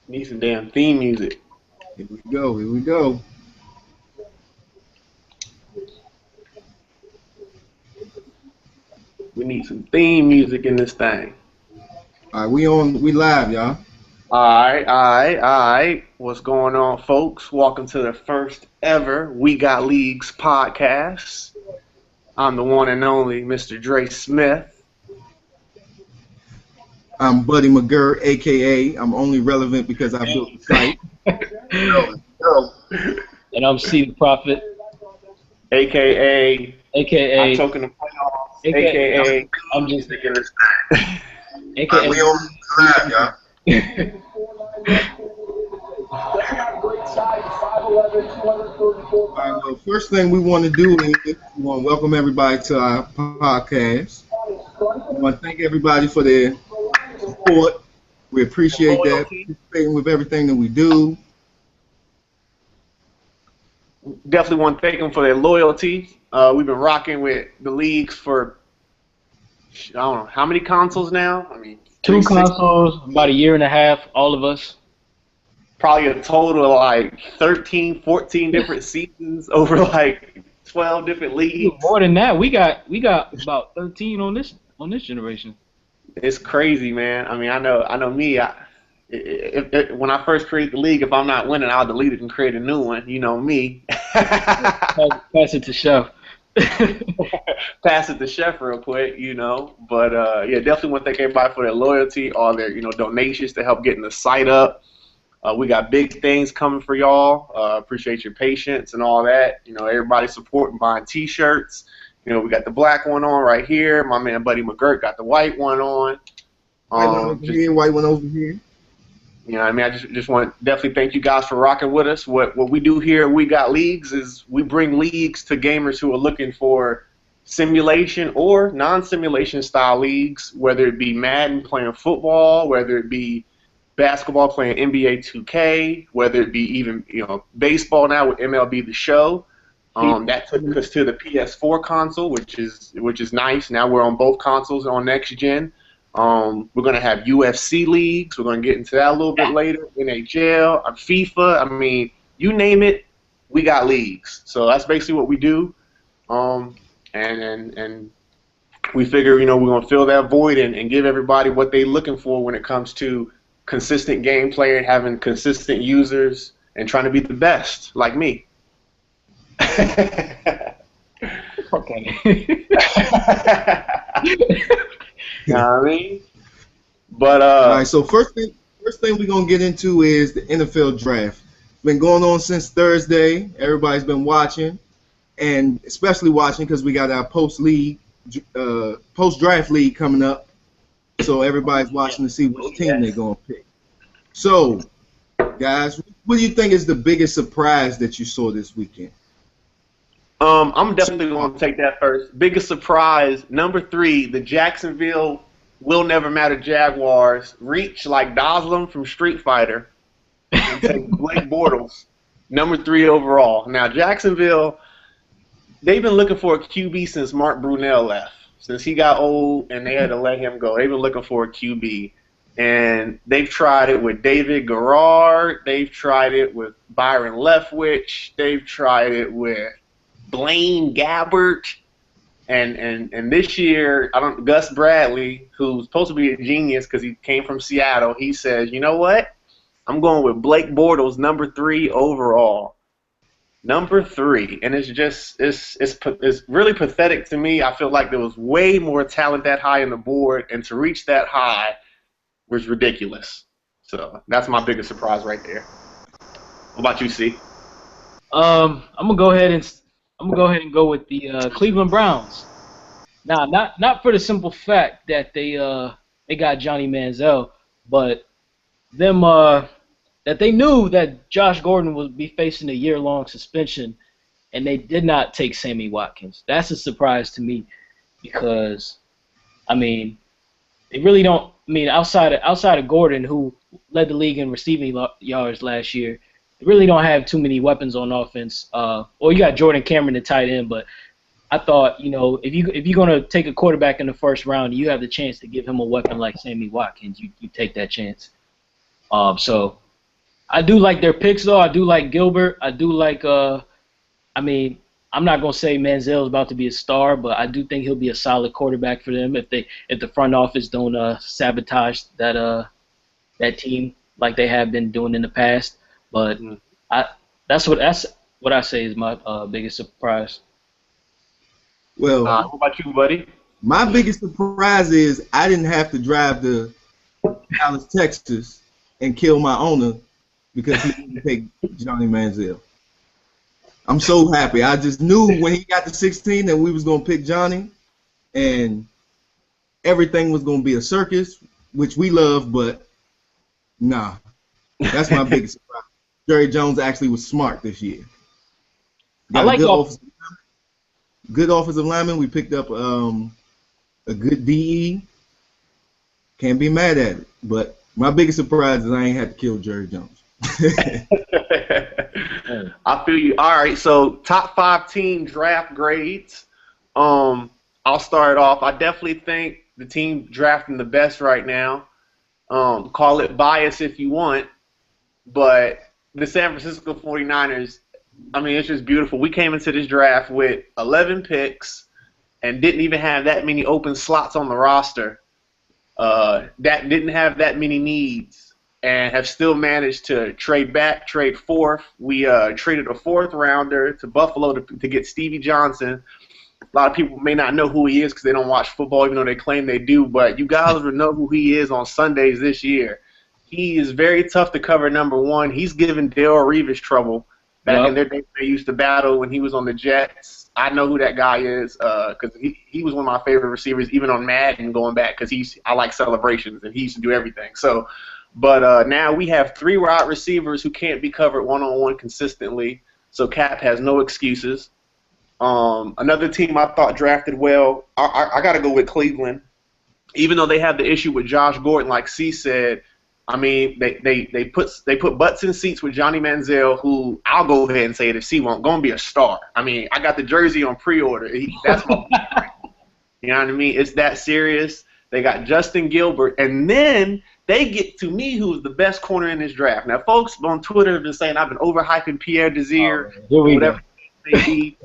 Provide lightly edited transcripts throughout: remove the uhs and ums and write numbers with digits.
Need some damn theme music. Here we go. Here we go. We need some theme music in this thing. All right, we on. We live, y'all. All right. What's going on, folks? Welcome to the first ever We Got Leagues podcast. I'm the one and only Mr. Dre Smith. I'm Buddy McGurk, aka I'm only relevant because I built the site. Yo. And I'm C the Prophet, AKA aka I'm choking the playoffs, AKA AKA I'm just music in this thing. AKA We on live, y'all. All right, well, first thing we want to do is we want to welcome everybody to our podcast. We want to thank everybody for their support. We appreciate that, participating with everything that we do. Definitely want to thank them for their loyalty. We've been rocking with the leagues for, I don't know, how many consoles now? I mean, 2 360 consoles, about a year and a half, all of us. probably a total of like 13, 14 different seasons over like 12 different leagues. More than that, we got about 13 on this generation. It's crazy, man. I mean, I know me. When I first create the league, if I'm not winning, I'll delete it and create a new one. You know me. Pass it to Chef. Pass it to Chef real quick, you know. But yeah, definitely want to thank everybody for their loyalty, all their donations to help getting the site up. We got big things coming for y'all. Appreciate your patience and all that. Everybody supporting, buying T-shirts. We got the black one on right here. My man Buddy McGurk got the white one on. White one over here, white one over here. I mean, I just want to definitely thank you guys for rocking with us. What we do here, We Got Leagues, is we bring leagues to gamers who are looking for simulation or non-simulation style leagues, whether it be Madden playing football, whether it be basketball playing NBA 2K, whether it be even baseball now with MLB The Show. That took us to the PS4 console, which is nice. Now we're on both consoles on next gen. We're going to have UFC leagues. We're going to get into that a little bit later. NHL, FIFA. I mean, you name it, we got leagues. So that's basically what we do. And we figure, we're going to fill that void and give everybody what they're looking for when it comes to consistent gameplay and having consistent users and trying to be the best, like me. Okay. You know what I mean? But All right, so first thing we're gonna get into is the NFL draft. It's been going on since Thursday. Everybody's been watching, and especially watching because we got our post draft league coming up. So everybody's watching to see which team they're gonna pick. So, guys, what do you think is the biggest surprise that you saw this weekend? I'm definitely going to take that first. Biggest surprise, number 3, the Jacksonville Will Never Matter Jaguars reach like Doslam from Street Fighter and take Blake Bortles, number 3 overall. Now, Jacksonville, they've been looking for a QB since Mark Brunell left. Since he got old and they had to let him go, they've been looking for a QB. And they've tried it with David Garrard. They've tried it with Byron Leftwich. They've tried it with Blaine Gabbert, and this year, Gus Bradley, who's supposed to be a genius because he came from Seattle, he says, you know what? I'm going with Blake Bortles, number 3 overall. Number 3, and it's really pathetic to me. I feel like there was way more talent that high in the board, and to reach that high was ridiculous. So that's my biggest surprise right there. What about you, C? I'm gonna go ahead and go with the Cleveland Browns. Now, not for the simple fact that they got Johnny Manziel, but them that they knew that Josh Gordon would be facing a year-long suspension, and they did not take Sammy Watkins. That's a surprise to me because, I mean, they really don't. I mean, outside of Gordon, who led the league in receiving yards last year, they really don't have too many weapons on offense. Or you got Jordan Cameron, the tight end, but I thought, if you're gonna take a quarterback in the first round, you have the chance to give him a weapon like Sammy Watkins. You take that chance. So I do like their picks though. I do like Gilbert. I do like I mean, I'm not gonna say Manziel is about to be a star, but I do think he'll be a solid quarterback for them if the front office don't sabotage that team like they have been doing in the past. But Mm. I that's what I say is my biggest surprise. Well, What about you, buddy? my biggest surprise is I didn't have to drive to Dallas, Texas, and kill my owner because he didn't take Johnny Manziel. I'm so happy. I just knew when he got to 16 that we was gonna pick Johnny, and everything was gonna be a circus, which we love, but nah, that's my biggest surprise. Jerry Jones actually was smart this year. I Got a like y'all. good offensive lineman. We picked up a good DE. Can't be mad at it. But my biggest surprise is I ain't had to kill Jerry Jones. I feel you. All right, so top 5 team draft grades. I'll start off. I definitely think the team drafting the best right now. Call it bias if you want, but the San Francisco 49ers, I mean, it's just beautiful. We came into this draft with 11 picks and didn't even have that many open slots on the roster. That didn't have that many needs and have still managed to trade back, trade fourth. We traded a 4th rounder to Buffalo to get Stevie Johnson. A lot of people may not know who he is because they don't watch football, even though they claim they do. But you guys will know who he is on Sundays this year. He is very tough to cover, number one. He's given Dale Reeves trouble. Back in their day, they used to battle when he was on the Jets. I know who that guy is because he was one of my favorite receivers, even on Madden going back because I like celebrations and he used to do everything. So, but now we have 3 wide receivers who can't be covered one-on-one consistently. So Cap has no excuses. Another team I thought drafted well, I got to go with Cleveland. Even though they have the issue with Josh Gordon, like C said, I mean, they put butts in seats with Johnny Manziel, who I'll go ahead and say it if C won't, going to be a star. I mean, I got the jersey on pre-order. That's my you know what I mean? It's that serious. They got Justin Gilbert, and then they get to me who's the best corner in this draft. Now, folks on Twitter have been saying I've been overhyping Pierre Desir Here or we whatever go. it may be.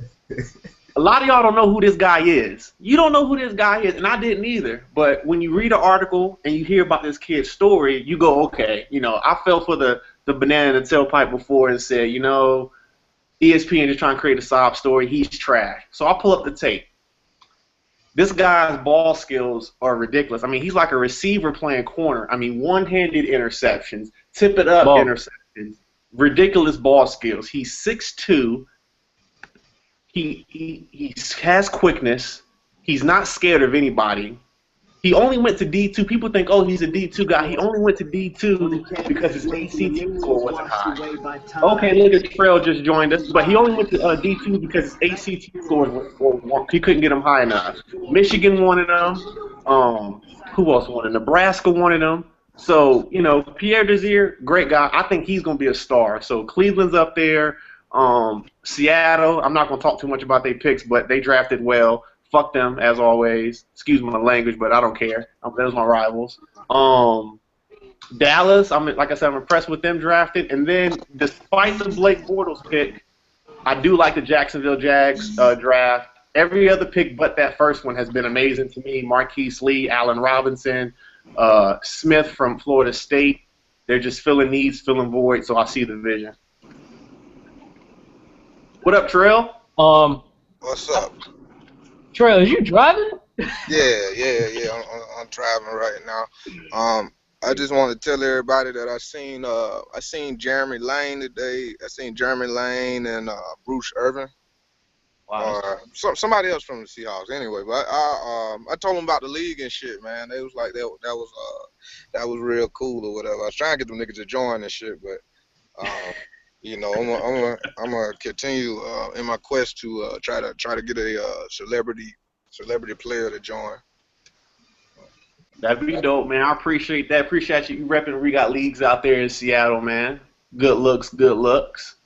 A lot of y'all don't know who this guy is. You don't know who this guy is, and I didn't either. But when you read an article and you hear about this kid's story, you go, okay, I fell for the banana in the tailpipe before and said, ESPN is trying to create a sob story. He's trash. So I'll pull up the tape. This guy's ball skills are ridiculous. I mean, he's like a receiver playing corner. I mean, one-handed interceptions, tip it up interceptions, ridiculous ball skills. He's 6'2". He has quickness. He's not scared of anybody. He only went to D2. People think, oh, he's a D2 guy. He only went to D2 because his ACT score wasn't high. Okay, look at Trail just joined us, but he only went to D2 because his ACT scores were he couldn't get him high enough. Michigan wanted him. Who else wanted him? Nebraska wanted him. So, Pierre Desir, great guy. I think he's going to be a star. So Cleveland's up there. Seattle, I'm not going to talk too much about their picks, but they drafted well. Fuck them, as always. Excuse my language, but I don't care. Those are my rivals. Dallas, like I said, I'm impressed with them drafted. And then, despite the Blake Bortles pick, I do like the Jacksonville Jags draft. Every other pick but that first one has been amazing to me. Marquise Lee, Allen Robinson, Smith from Florida State. They're just filling needs, filling voids, so I see the vision. What up, Trail? What's up? Trail, is you driving? Yeah. I'm driving right now. I just want to tell everybody that I seen Jeremy Lane today. I seen Jeremy Lane and Bruce Irvin. Wow. Somebody else from the Seahawks. Anyway, but I told them about the league and shit, man. They was like that was real cool or whatever. I was trying to get them niggas to join and shit, but I'm gonna continue in my quest to try to get a celebrity player to join. That'd be dope, man. I appreciate that. Appreciate you repping. We got leagues out there in Seattle, man. Good looks, good looks.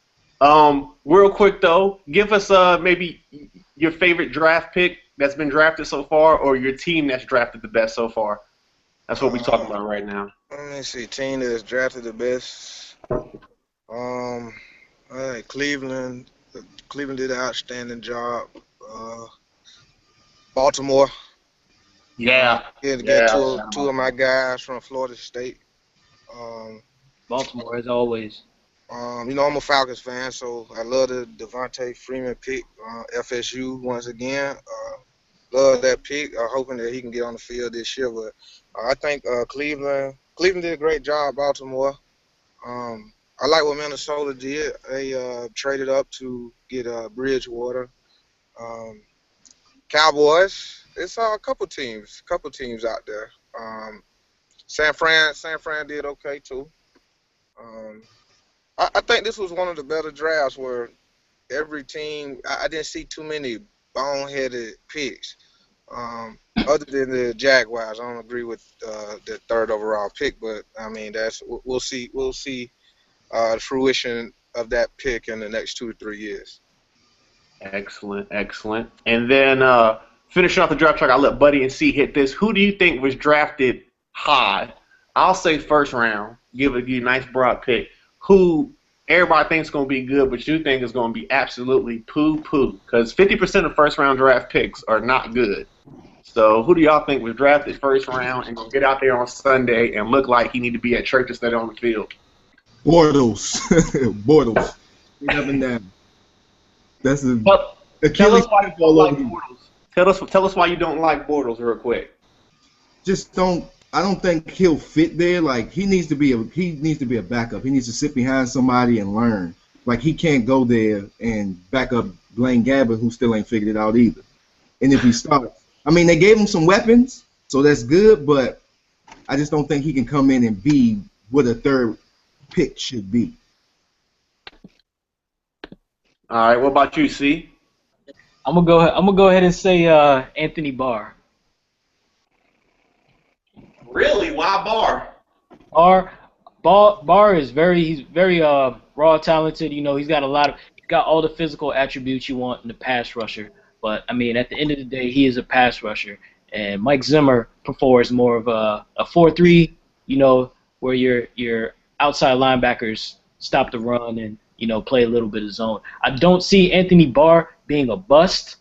Real quick though, give us maybe your favorite draft pick that's been drafted so far, or your team that's drafted the best so far. That's what we're talking about right now. Let me see, team that's drafted the best. Um, Cleveland. Cleveland did an outstanding job. Uh, Baltimore. Yeah, Getting yeah. two of my guys from Florida State. Um, Baltimore, as always. I'm a Falcons fan, so I love the Devontae Freeman pick. FSU once again. Love that pick. Hoping that he can get on the field this year. But I think Cleveland did a great job. Baltimore. I like what Minnesota did. They traded up to get Bridgewater. Um, Cowboys. It's a couple teams out there. San Fran did okay too. Um, I think this was one of the better drafts where every team. I didn't see too many boneheaded picks. Other than the Jaguars, I don't agree with the third overall pick, but I mean we'll see the fruition of that pick in the next 2 to 3 years. Excellent, excellent. And then finishing off the draft track, I'll let Buddy and C hit this. Who do you think was drafted high? I'll say first round. Give it a nice broad pick. Who everybody thinks is going to be good, but you think is going to be absolutely poo-poo? Because 50% of first round draft picks are not good. So who do y'all think was drafted first round and going to get out there on Sunday and look like he need to be at church instead of on the field? Bortles. Bortles. Straight up and down. That's a Tell Achilles us why you tendon don't all like over you. Bortles. Tell us why you don't like Bortles real quick. Just don't. I don't think he'll fit there. Like he needs to be a backup. He needs to sit behind somebody and learn. Like he can't go there and back up Blaine Gabbert, who still ain't figured it out either. And if he starts, I mean, they gave him some weapons, so that's good. But I just don't think he can come in and be what a third pick should be. All right, what about you, C? I'm gonna go ahead and say Anthony Barr. Really? Why Barr? Barr, Barr is he's very raw talented. You know, he's got all the physical attributes you want in a pass rusher. But I mean, at the end of the day, he is a pass rusher, and Mike Zimmer prefers more of a 4-3. You know, where your outside linebackers stop the run and play a little bit of zone. I don't see Anthony Barr being a bust,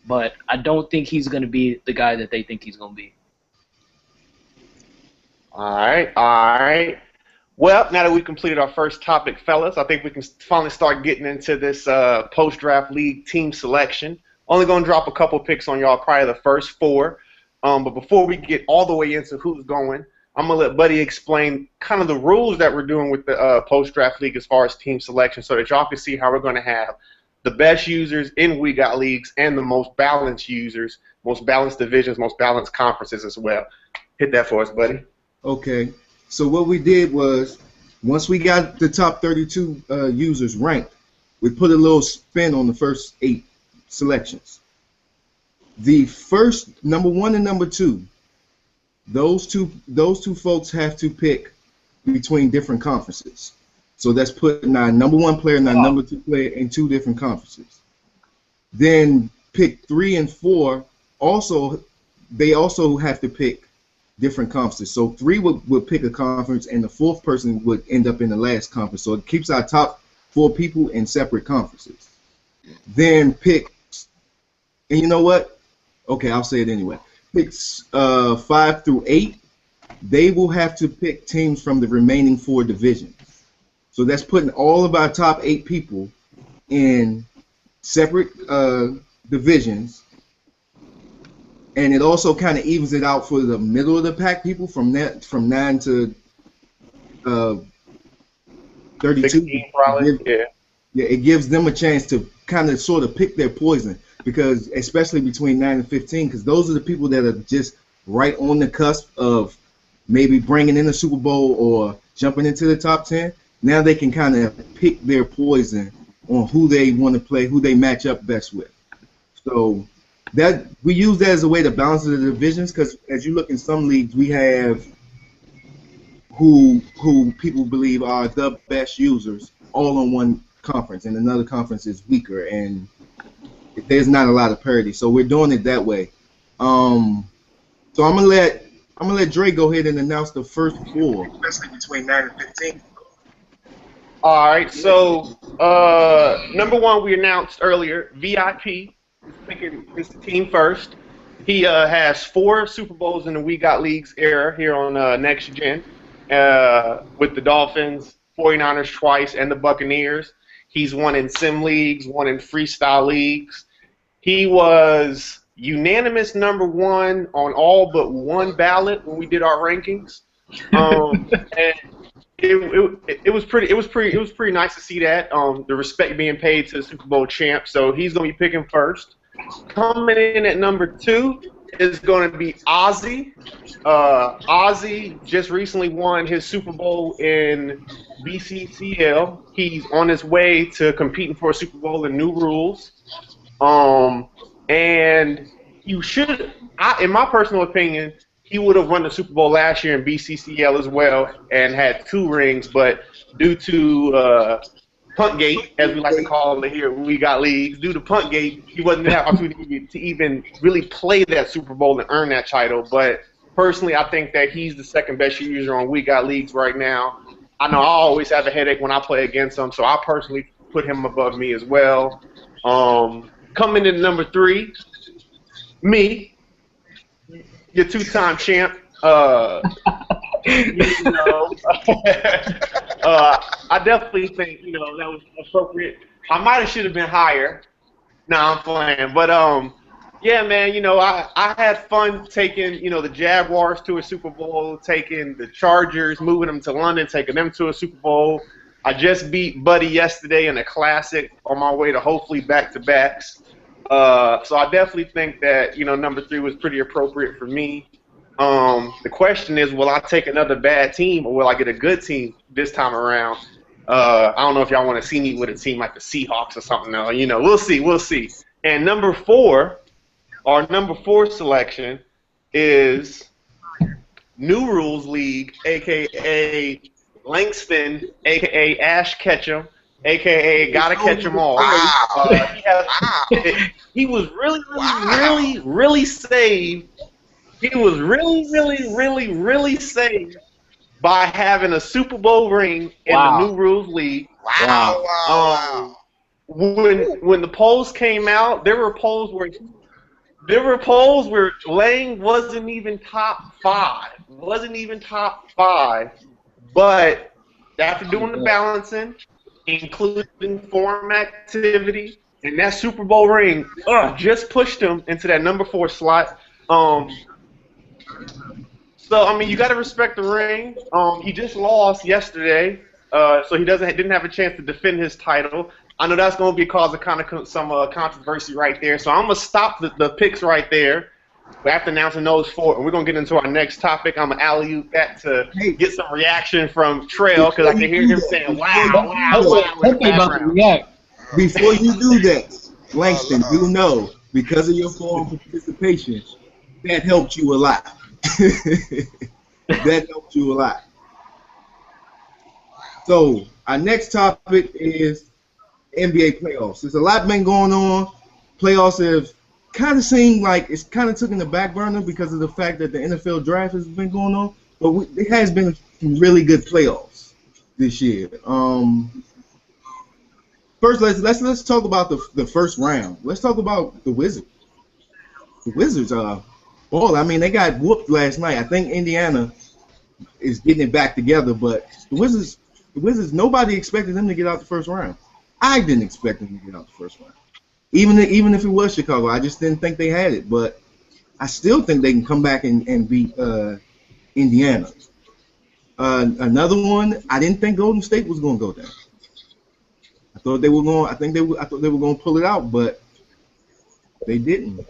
but I don't think he's going to be the guy that they think he's going to be. All right, all right. Well, now that we've completed our first topic, fellas, I think we can finally start getting into this post-draft league team selection. Only going to drop a couple picks on y'all, probably the first four. But before we get all the way into who's going, I'm going to let Buddy explain kind of the rules that we're doing with the post-draft league as far as team selection so that y'all can see how we're going to have the best users in We Got Leagues and the most balanced users, most balanced divisions, most balanced conferences as well. Hit that for us, Buddy. Okay. So what we did was, once we got the top 32 users ranked, we put a little spin on the first 8 selections. The first number 1 and number 2, those two folks have to pick between different conferences. So that's putting our number 1 player and our number 2 player in 2 different conferences. Then pick 3 and 4 they also have to pick different conferences. So 3 would pick a conference, and the 4th person would end up in the last conference. So it keeps our top 4 people in separate conferences. Then picks, and you know what? Okay, I'll say it anyway. Picks 5 through 8, they will have to pick teams from the remaining 4 divisions. So that's putting all of our top 8 people in separate divisions. And it also kind of evens it out for the middle of the pack people from 9 to 32. 16 probably, yeah. Yeah, it gives them a chance to kind of sort of pick their poison, because especially between 9 and 15, because those are the people that are just right on the cusp of maybe bringing in the Super Bowl or jumping into the top 10. Now they can kind of pick their poison on who they want to play, who they match up best with. So that we use that as a way to balance the divisions, because as you look in some leagues, we have who people believe are the best users all on one conference, and another conference is weaker, and there's not a lot of parity. So we're doing it that way. So I'm gonna let Dre go ahead and announce the first 4, especially between 9 and 15. All right, so number one, we announced earlier, VIP is picking his team first. He has 4 Super Bowls in the We Got Leagues era here on Next Gen with the Dolphins, 49ers twice, and the Buccaneers. He's won in sim leagues, won in freestyle leagues. He was unanimous number one on all but one ballot when we did our rankings. And it was pretty nice to see that the respect being paid to the Super Bowl champ. So he's gonna be picking first. Coming in at number 2 is going to be Ozzy. Ozzy just recently won his Super Bowl in BCCL. He's on his way to competing for a Super Bowl in New Rules. And you should, in my personal opinion, he would have won the Super Bowl last year in BCCL as well and had 2 rings, but due to Puntgate, as we like to call it here, we got leagues. Due to Puntgate, he wasn't have opportunity to even really play that Super Bowl and earn that title. But personally, I think that he's the second best user on We Got Leagues right now. I know I always have a headache when I play against him, so I personally put him above me as well. Coming in number 3, me, your 2-time champ. You know, I definitely think that was appropriate. I might have should have been higher. Nah, I'm playing, but yeah, man. I had fun taking the Jaguars to a Super Bowl, taking the Chargers, moving them to London, taking them to a Super Bowl. I just beat Buddy yesterday in a classic on my way to hopefully back-to-backs. So I definitely think that number 3 was pretty appropriate for me. The question is, will I take another bad team or will I get a good team this time around? I don't know if y'all want to see me with a team like the Seahawks or something. No, we'll see, we'll see. And number 4, our number 4 selection is New Rules League, aka Langston, aka Ash Ketchum, aka Gotta Catch 'Em All. Wow. He was really, really, Wow. really, really saved. He was really, really, really, really saved by having a Super Bowl ring in the New Rules League. Wow. Wow. When the polls came out, there were polls where Lang wasn't even top 5, But after doing the balancing, including forum activity, and that Super Bowl ring, just pushed him into that number 4 slot. So I mean, you got to respect the ring. He just lost yesterday, so he didn't have a chance to defend his title. I know that's going to be cause of kind of some controversy right there. So I'm gonna stop the picks right there. After announcing those 4, and we're gonna get into our next topic. I'm gonna alley-oop that to get some reaction from Trail because I can hear him saying "wow, wow, wow" in the background. Before you do that, Langston, do know because of your forum participation, that helped you a lot. That helped you a lot. So our next topic is NBA playoffs. There's a lot been going on. Playoffs have kind of seemed like it's kind of taken the back burner because of the fact that the NFL draft has been going on. But it has been some really good playoffs this year. First, let's talk about the first round. Let's talk about the Wizards. The Wizards well, I mean, they got whooped last night. I think Indiana is getting it back together, but the Wizards, nobody expected them to get out the first round. I didn't expect them to get out the first round. Even if it was Chicago, I just didn't think they had it. But I still think they can come back and beat Indiana. Another one, I didn't think Golden State was going to go down. I thought they were going. I thought they were going to pull it out, but they didn't.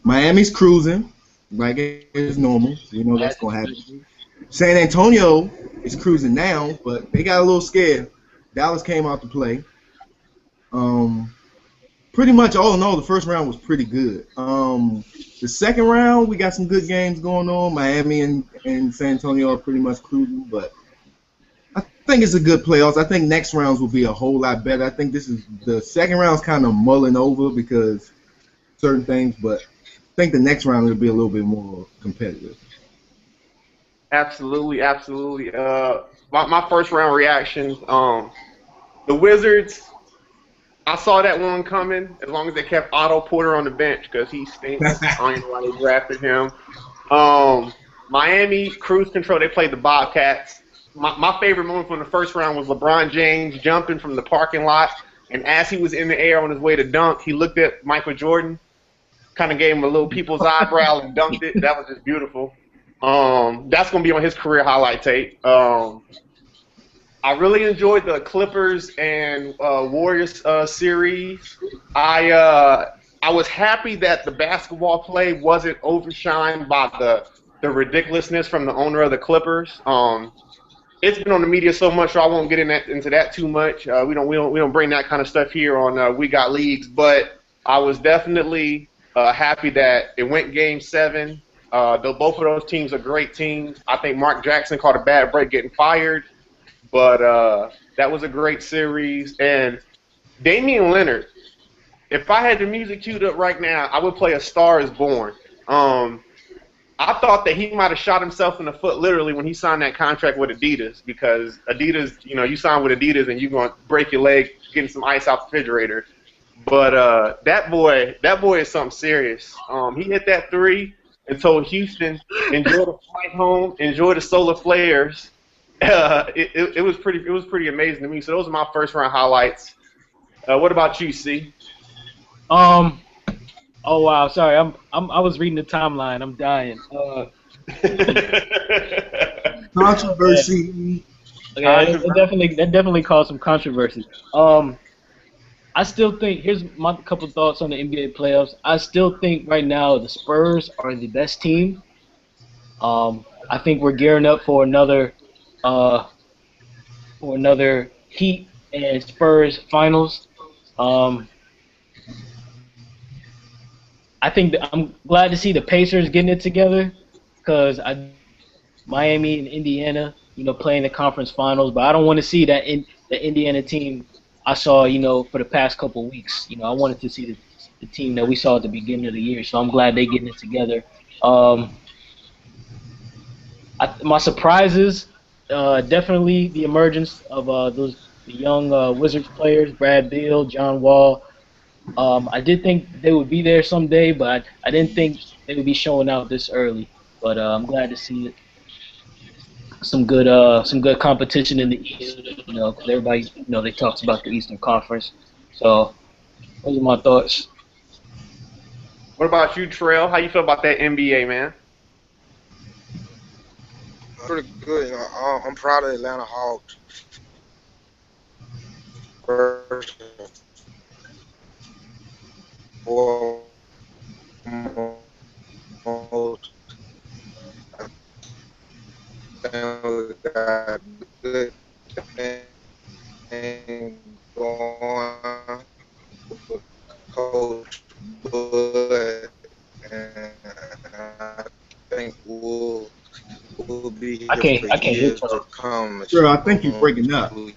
Miami's cruising like it's normal. You know that's going to happen. San Antonio is cruising now, but they got a little scared. Dallas came out to play. Pretty much all in all, the first round was pretty good. The second round, we got some good games going on. Miami and San Antonio are pretty much cruising, but I think it's a good playoffs. I think next rounds will be a whole lot better. I think the second round's kind of mulling over because certain things, but I think the next round will be a little bit more competitive. Absolutely, absolutely. my first round reactions. The Wizards. I saw that one coming. As long as they kept Otto Porter on the bench because he stinks. I don't know why they drafted him. Um, Miami cruise control. They played the Bobcats. My favorite moment from the first round was LeBron James jumping from the parking lot, and as he was in the air on his way to dunk, he looked at Michael Jordan, kind of gave him a little people's eyebrow and dunked it. That was just beautiful. That's gonna be on his career highlight tape. I really enjoyed the Clippers and Warriors series. I was happy that the basketball play wasn't overshined by the ridiculousness from the owner of the Clippers. It's been on the media so much, so I won't get into that too much. We don't bring that kind of stuff here on We Got Leagues, but I was definitely happy that it went Game 7. Both of those teams are great teams. I think Mark Jackson caught a bad break getting fired, but that was a great series. And Damian Lillard, if I had the music queued up right now, I would play A Star Is Born. I thought that he might have shot himself in the foot literally when he signed that contract with Adidas, because Adidas, you sign with Adidas and you're going to break your leg getting some ice out the refrigerator. But that boy is something serious. He hit that three and told Houston, enjoy the flight home, enjoy the solar flares. It was pretty amazing to me. So those are my first round highlights. What about you, C? Oh wow, sorry, I was reading the timeline. I'm dying. Controversy. Okay, that definitely caused some controversy. I still think here's my couple thoughts on the NBA playoffs. I still think right now the Spurs are the best team. I think we're gearing up uh for another Heat and Spurs finals. Um, I think I'm glad to see the Pacers getting it together because Miami and Indiana, playing the conference finals, but I don't want to see the Indiana team I saw, for the past couple of weeks. I wanted to see the team that we saw at the beginning of the year, so I'm glad they're getting it together. Um, my surprises, definitely the emergence of the young Wizards players, Brad Beal, John Wall. I did think they would be there someday, but I didn't think they would be showing out this early. But I'm glad to see it. Some good competition in the East. Because everybody, they talks about the Eastern Conference. So those are my thoughts. What about you, Trail? How you feel about that NBA, man? Pretty good. I'm proud of Atlanta Hawks. First and foremost, we got good thing going with Coach Bud, and I think we'll be here for I can't hear years to Charles. come. As Sure, I think you're long breaking as up. we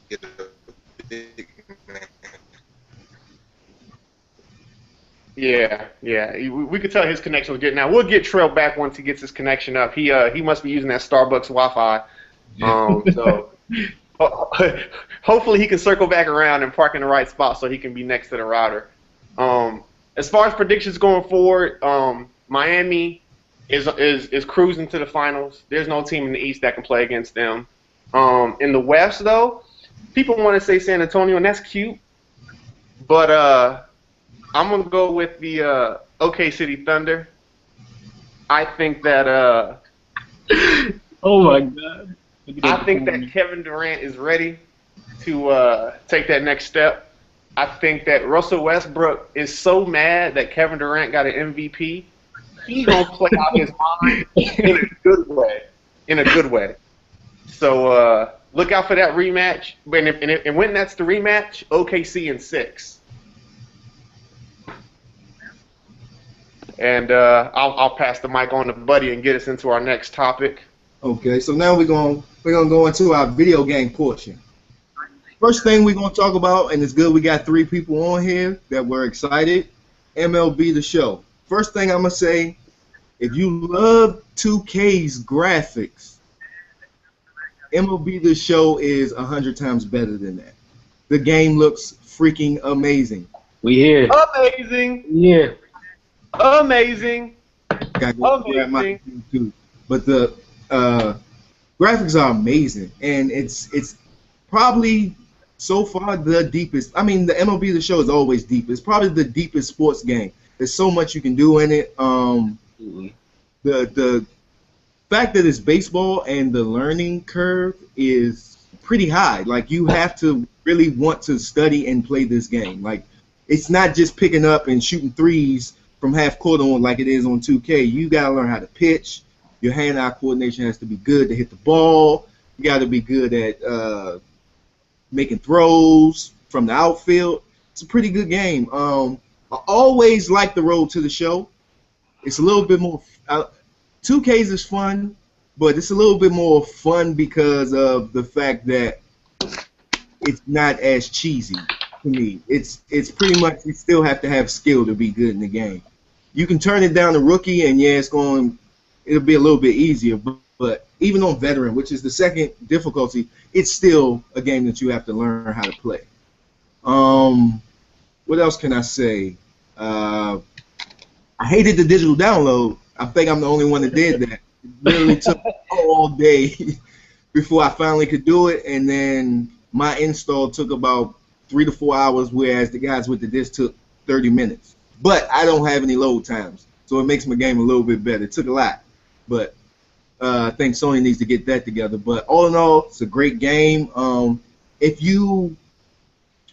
get a big man. Yeah. We could tell his connection was good. Now we'll get Trail back once he gets his connection up. He must be using that Starbucks Wi-Fi. So hopefully he can circle back around and park in the right spot so he can be next to the router. As far as predictions going forward, Miami is cruising to the finals. There's no team in the East that can play against them. In the West, though, people want to say San Antonio, and that's cute. But I'm gonna go with the OK City Thunder. I think that Oh my God! I think that Kevin Durant is ready to take that next step. I think that Russell Westbrook is so mad that Kevin Durant got an MVP. He's gonna play out his mind in a good way. In a good way. So look out for that rematch. And when that's the rematch, OKC in 6. And I'll pass the mic on to Buddy and get us into our next topic. Okay, so now we're gonna go into our video game portion. First thing we're gonna talk about, and it's good we got 3 people on here that were excited. MLB The Show. First thing I'm gonna say, if you love 2K's graphics, MLB The Show is 100 times better than that. The game looks freaking amazing. We here. Amazing. We here. Amazing. Gotta go grab my Amazing. computer too. But the graphics are amazing, and it's probably so far the deepest. I mean, the MLB The Show is always deep. It's probably the deepest sports game. There's so much you can do in it. The fact that it's baseball and the learning curve is pretty high. Like, you have to really want to study and play this game. Like, it's not just picking up and shooting threes from half court on like it is on 2K. You gotta learn how to pitch. Your hand-eye coordination has to be good to hit the ball. You got to be good at making throws from the outfield. It's a pretty good game. I always like the road to the show. It's a little bit more. 2Ks is fun, but it's a little bit more fun because of the fact that it's not as cheesy to me. It's pretty much, you still have to have skill to be good in the game. You can turn it down to rookie, and yeah, it'll be a little bit easier. But even on veteran, which is the second difficulty, it's still a game that you have to learn how to play. What else can I say? I hated the digital download. I think I'm the only one that did that. It literally took all day before I finally could do it, and then my install took about 3 to 4 hours, whereas the guys with the disc took 30 minutes. But I don't have any load times, so it makes my game a little bit better. It took a lot, but I think Sony needs to get that together. But all in all, it's a great game. If you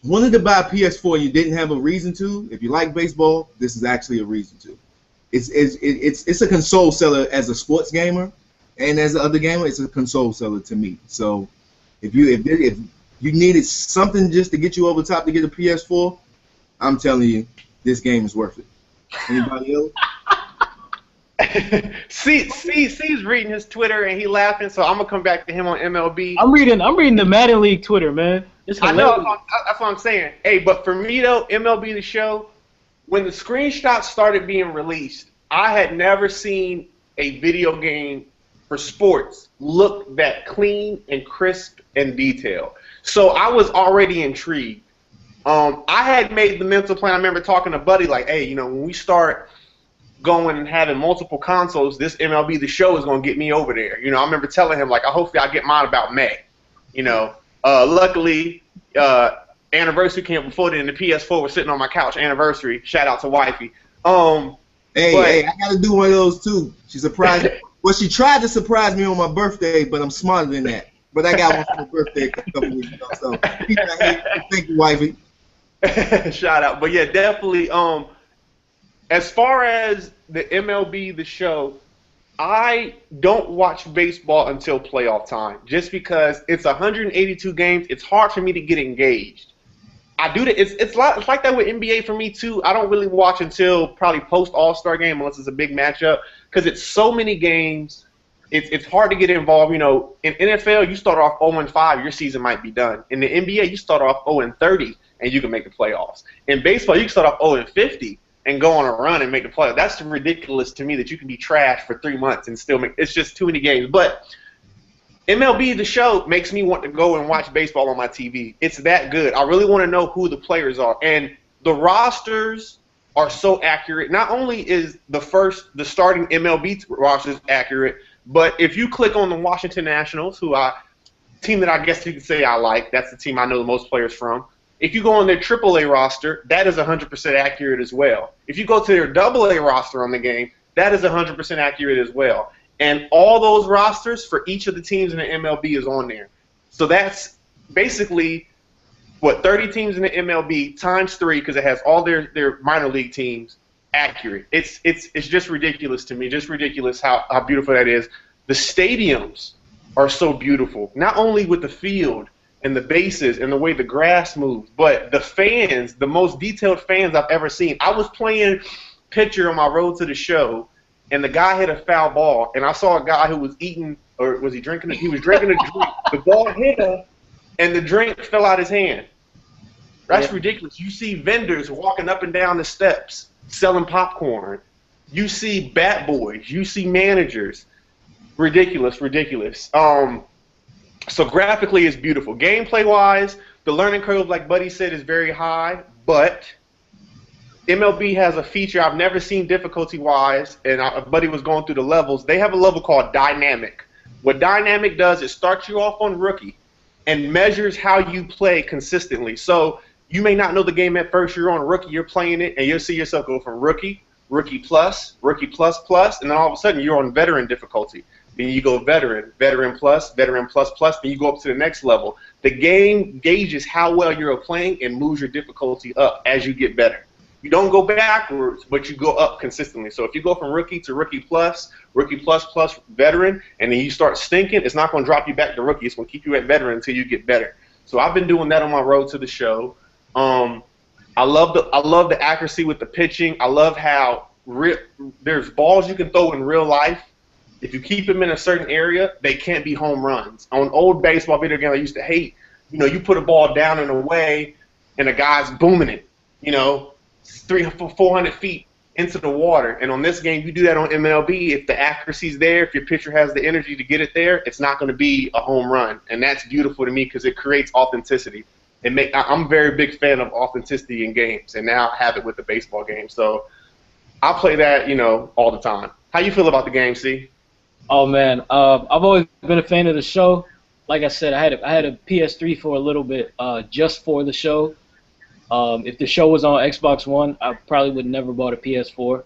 wanted to buy a PS4 and you didn't have a reason to, if you like baseball, this is actually a reason to. It's a console seller as a sports gamer, and as the other gamer, it's a console seller to me. So if you needed something just to get you over top to get a PS4, I'm telling you, this game is worth it. Anybody else? C's reading his Twitter and he laughing, so I'm gonna come back to him on MLB. I'm reading the Madden League Twitter, man. It's I hilarious. know that's what I'm saying. Hey, but for me though, MLB The Show, when the screenshots started being released, I had never seen a video game for sports look that clean and crisp and detailed. So I was already intrigued. I had made the mental plan. I remember talking to Buddy like, hey, when we start going and having multiple consoles, this MLB The Show is going to get me over there. I remember telling him, like, hopefully I get mine about May. Luckily, anniversary came before then, and the PS4 was sitting on my couch. Anniversary. Shout out to wifey. Hey, I got to do one of those too. She surprised. Well, she tried to surprise me on my birthday, but I'm smarter than that. But I got one for my birthday a couple weeks ago. So thank you, wifey. Shout out. But yeah, definitely. As far as the MLB The Show, I don't watch baseball until playoff time, just because it's 182 games. It's hard for me to get engaged. I do that. It's like that with NBA for me too. I don't really watch until probably post All-Star game unless it's a big matchup, because it's so many games. It's hard to get involved. In NFL, you start off 0-5, your season might be done. In the NBA, you start off 0-30 and you can make the playoffs. In baseball, you can start off 0-50 and go on a run and make the playoffs. That's ridiculous to me that you can be trash for 3 months and still make. It's just too many games. But MLB The Show makes me want to go and watch baseball on my TV. It's that good. I really want to know who the players are. And the rosters are so accurate. Not only is the starting MLB rosters accurate, but if you click on the Washington Nationals, team that I guess you could say I like, that's the team I know the most players from. If you go on their AAA roster, that is 100% accurate as well. If you go to their AA roster on the game, that is 100% accurate as well. And all those rosters for each of the teams in the MLB is on there. So that's basically, 30 teams in the MLB times 3, because it has all their minor league teams accurate. It's just ridiculous to me. Just ridiculous how beautiful that is. The stadiums are so beautiful, not only with the field and the bases and the way the grass moves, but the fans, the most detailed fans I've ever seen. I was playing pitcher on my road to the show, and the guy hit a foul ball, and I saw a guy who was eating, or was he drinking? He was drinking a drink. The ball hit him, and the drink fell out his hand. That's ridiculous. You see vendors walking up and down the steps selling popcorn. You see bat boys. You see managers. Ridiculous, ridiculous. So graphically, it's beautiful. Gameplay wise, the learning curve, like Buddy said, is very high, but MLB has a feature I've never seen difficulty wise, and Buddy was going through the levels. They have a level called Dynamic. What Dynamic does is starts you off on rookie and measures how you play consistently. So you may not know the game at first. You're on rookie, you're playing it, and you'll see yourself go from rookie, rookie plus, and then all of a sudden you're on veteran difficulty. Then you go veteran, veteran plus, then you go up to the next level. The game gauges how well you're playing and moves your difficulty up as you get better. You don't go backwards, but you go up consistently. So if you go from rookie to rookie plus, veteran, and then you start stinking, it's not going to drop you back to rookie. It's going to keep you at veteran until you get better. So I've been doing that on my road to the show. I love the accuracy with the pitching. I love how there's balls you can throw in real life. If you keep them in a certain area, they can't be home runs. On old baseball video games I used to hate, you put a ball down and away, and a guy's booming it, 400 feet into the water. And on this game, you do that on MLB. If the accuracy's there, if your pitcher has the energy to get it there, it's not going to be a home run. And that's beautiful to me because it creates authenticity. I'm a very big fan of authenticity in games, and now I have it with the baseball game. So I play that, all the time. How you feel about the game, C? Oh man, I've always been a fan of the show. Like I said, I had a PS3 for a little bit, just for the show. If the show was on Xbox One, I probably would never bought a PS4.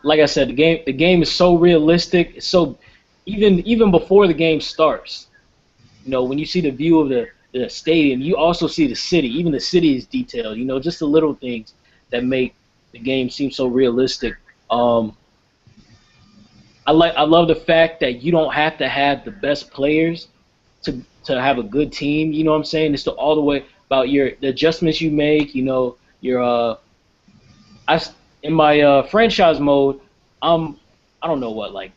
Like I said, the game is so realistic. So even before the game starts, when you see the view of the stadium, you also see the city. Even the city is detailed. Just the little things that make the game seem so realistic. I love the fact that you don't have to have the best players to have a good team. You know what I'm saying? It's all the way about the adjustments you make. In my franchise mode, I don't know what, like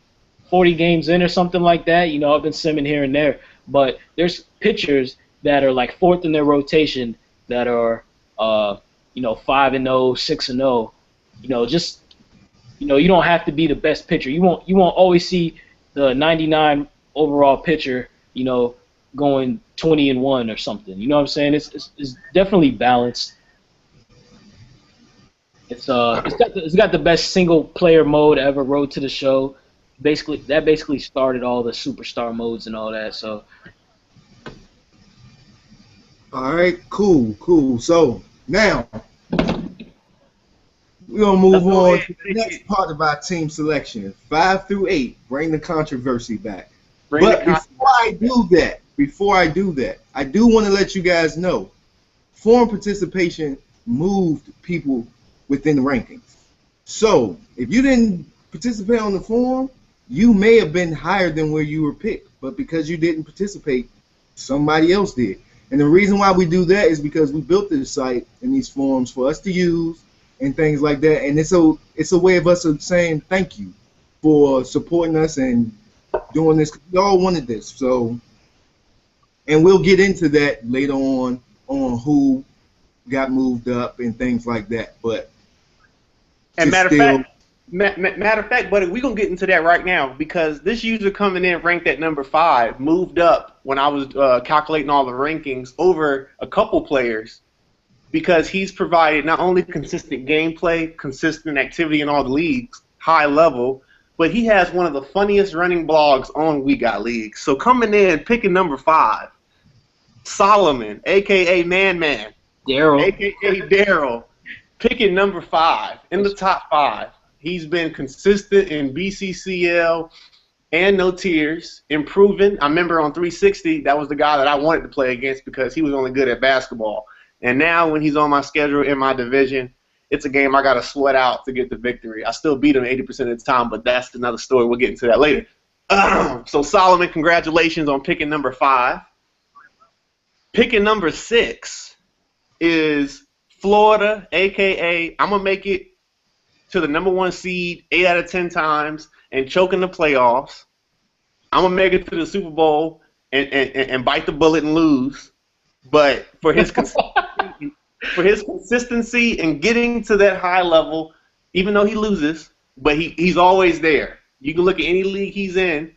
40 games in or something like that. I've been simming here and there, but there's pitchers that are like fourth in their rotation that are 5-0, 6-0. You don't have to be the best pitcher. You won't always see the 99 overall pitcher, going 20-1 or something. You know what I'm saying? It's definitely balanced. It's got the best single player mode ever. Road to the show. Basically started all the superstar modes and all that. So. All right, cool. So now we're going to move on to the next part of our team selection. 5 through 8, bring the controversy back. But before I do that, I do want to let you guys know, forum participation moved people within the rankings. So if you didn't participate on the forum, you may have been higher than where you were picked. But because you didn't participate, somebody else did. And the reason why we do that is because we built this site and these forums for us to use and things like that, and it's a way of us saying thank you for supporting us and doing this. We all wanted this, so, and we'll get into that later on who got moved up and things like that. But matter of fact, buddy, we're gonna get into that right now because this user coming in ranked at number 5 moved up when I was calculating all the rankings over a couple players. Because he's provided not only consistent gameplay, consistent activity in all the leagues, high level, but he has one of the funniest running blogs on We Got Leagues. So coming in, picking number 5, Solomon, a.k.a. Man, Daryl, a.k.a. Daryl, picking number 5 in the top 5. He's been consistent in BCCL and No Tears, improving. I remember on 360, that was the guy that I wanted to play against because he was only good at basketball. And now when he's on my schedule in my division, it's a game I got to sweat out to get the victory. I still beat him 80% of the time, but that's another story. We'll get into that later. So Solomon, congratulations on picking number 5. Picking number 6 is Florida, a.k.a. I'm going to make it to the number 1 seed 8 out of 10 times and choke in the playoffs. I'm going to make it to the Super Bowl and bite the bullet and lose. But for his consistency and getting to that high level, even though he loses, but he's always there. You can look at any league he's in,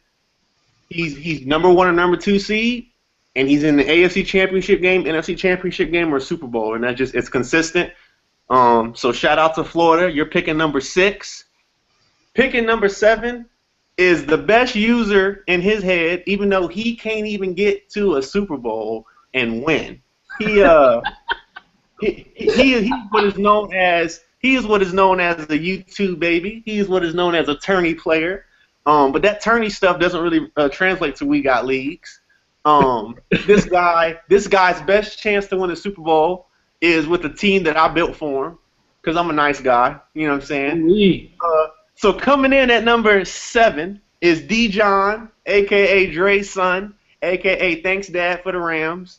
He's number one or number two seed, and he's in the AFC Championship game, NFC Championship game, or Super Bowl, and it's consistent. So shout out to Florida. You're picking number 6. Picking number 7 is the best user in his head, even though he can't even get to a Super Bowl and win. He is what is known as a YouTube baby. He is what is known as a tourney player. But that tourney stuff doesn't really translate to We Got Leagues. This guy's best chance to win a Super Bowl is with the team that I built for him, because I'm a nice guy. You know what I'm saying? So coming in at number 7 is Dijon, a.k.a. Dre's son, a.k.a. Thanks Dad for the Rams.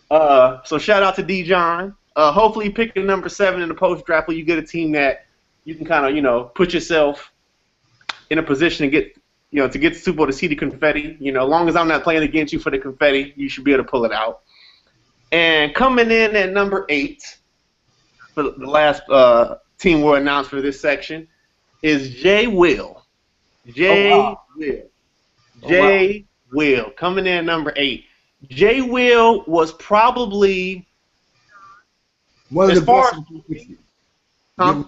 So shout out to Dijon. Hopefully picking number 7 in the post-draft where you get a team that you can kind of, put yourself in a position to get the Super Bowl, to see the confetti. As long as I'm not playing against you for the confetti, you should be able to pull it out. And coming in at number 8, for the last team we'll announce for this section, is Jay Will. Will coming in at number 8. Jay Will was probably one of the best on 360. Huh?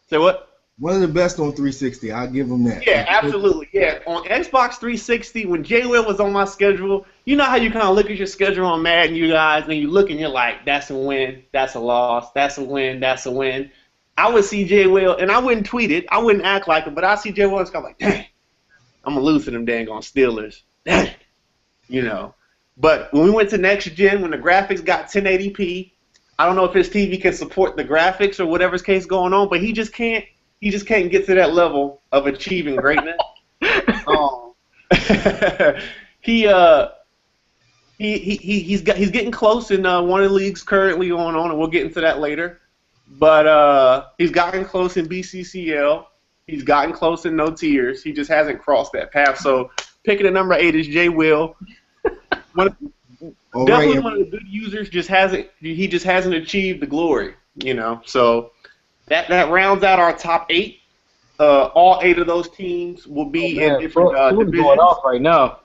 Say what? One of the best on 360. I'll give him that. Yeah, absolutely. Yeah, on Xbox 360, when Jay Will was on my schedule, you know how you kind of look at your schedule on Madden, you guys, and you look and you're like, that's a win, that's a loss, that's a win, that's a win. I would see Jay Will, and I wouldn't tweet it, I wouldn't act like it, but I see Jay Will and I'm like, dang, I'm going to lose to them dang on Steelers. Dang. But when we went to next gen, when the graphics got 1080p, I don't know if his TV can support the graphics or whatever's case going on, but he just can't get to that level of achieving greatness. He's getting close in one of the leagues currently going on, and we'll get into that later. But he's gotten close in BCCL. He's gotten close in No Tears. He just hasn't crossed that path. So picking at number 8 is Jay Will. Definitely one of the good users. He just hasn't achieved the glory. So. That rounds out our top 8. All 8 of those teams will be in different divisions. Going off right now.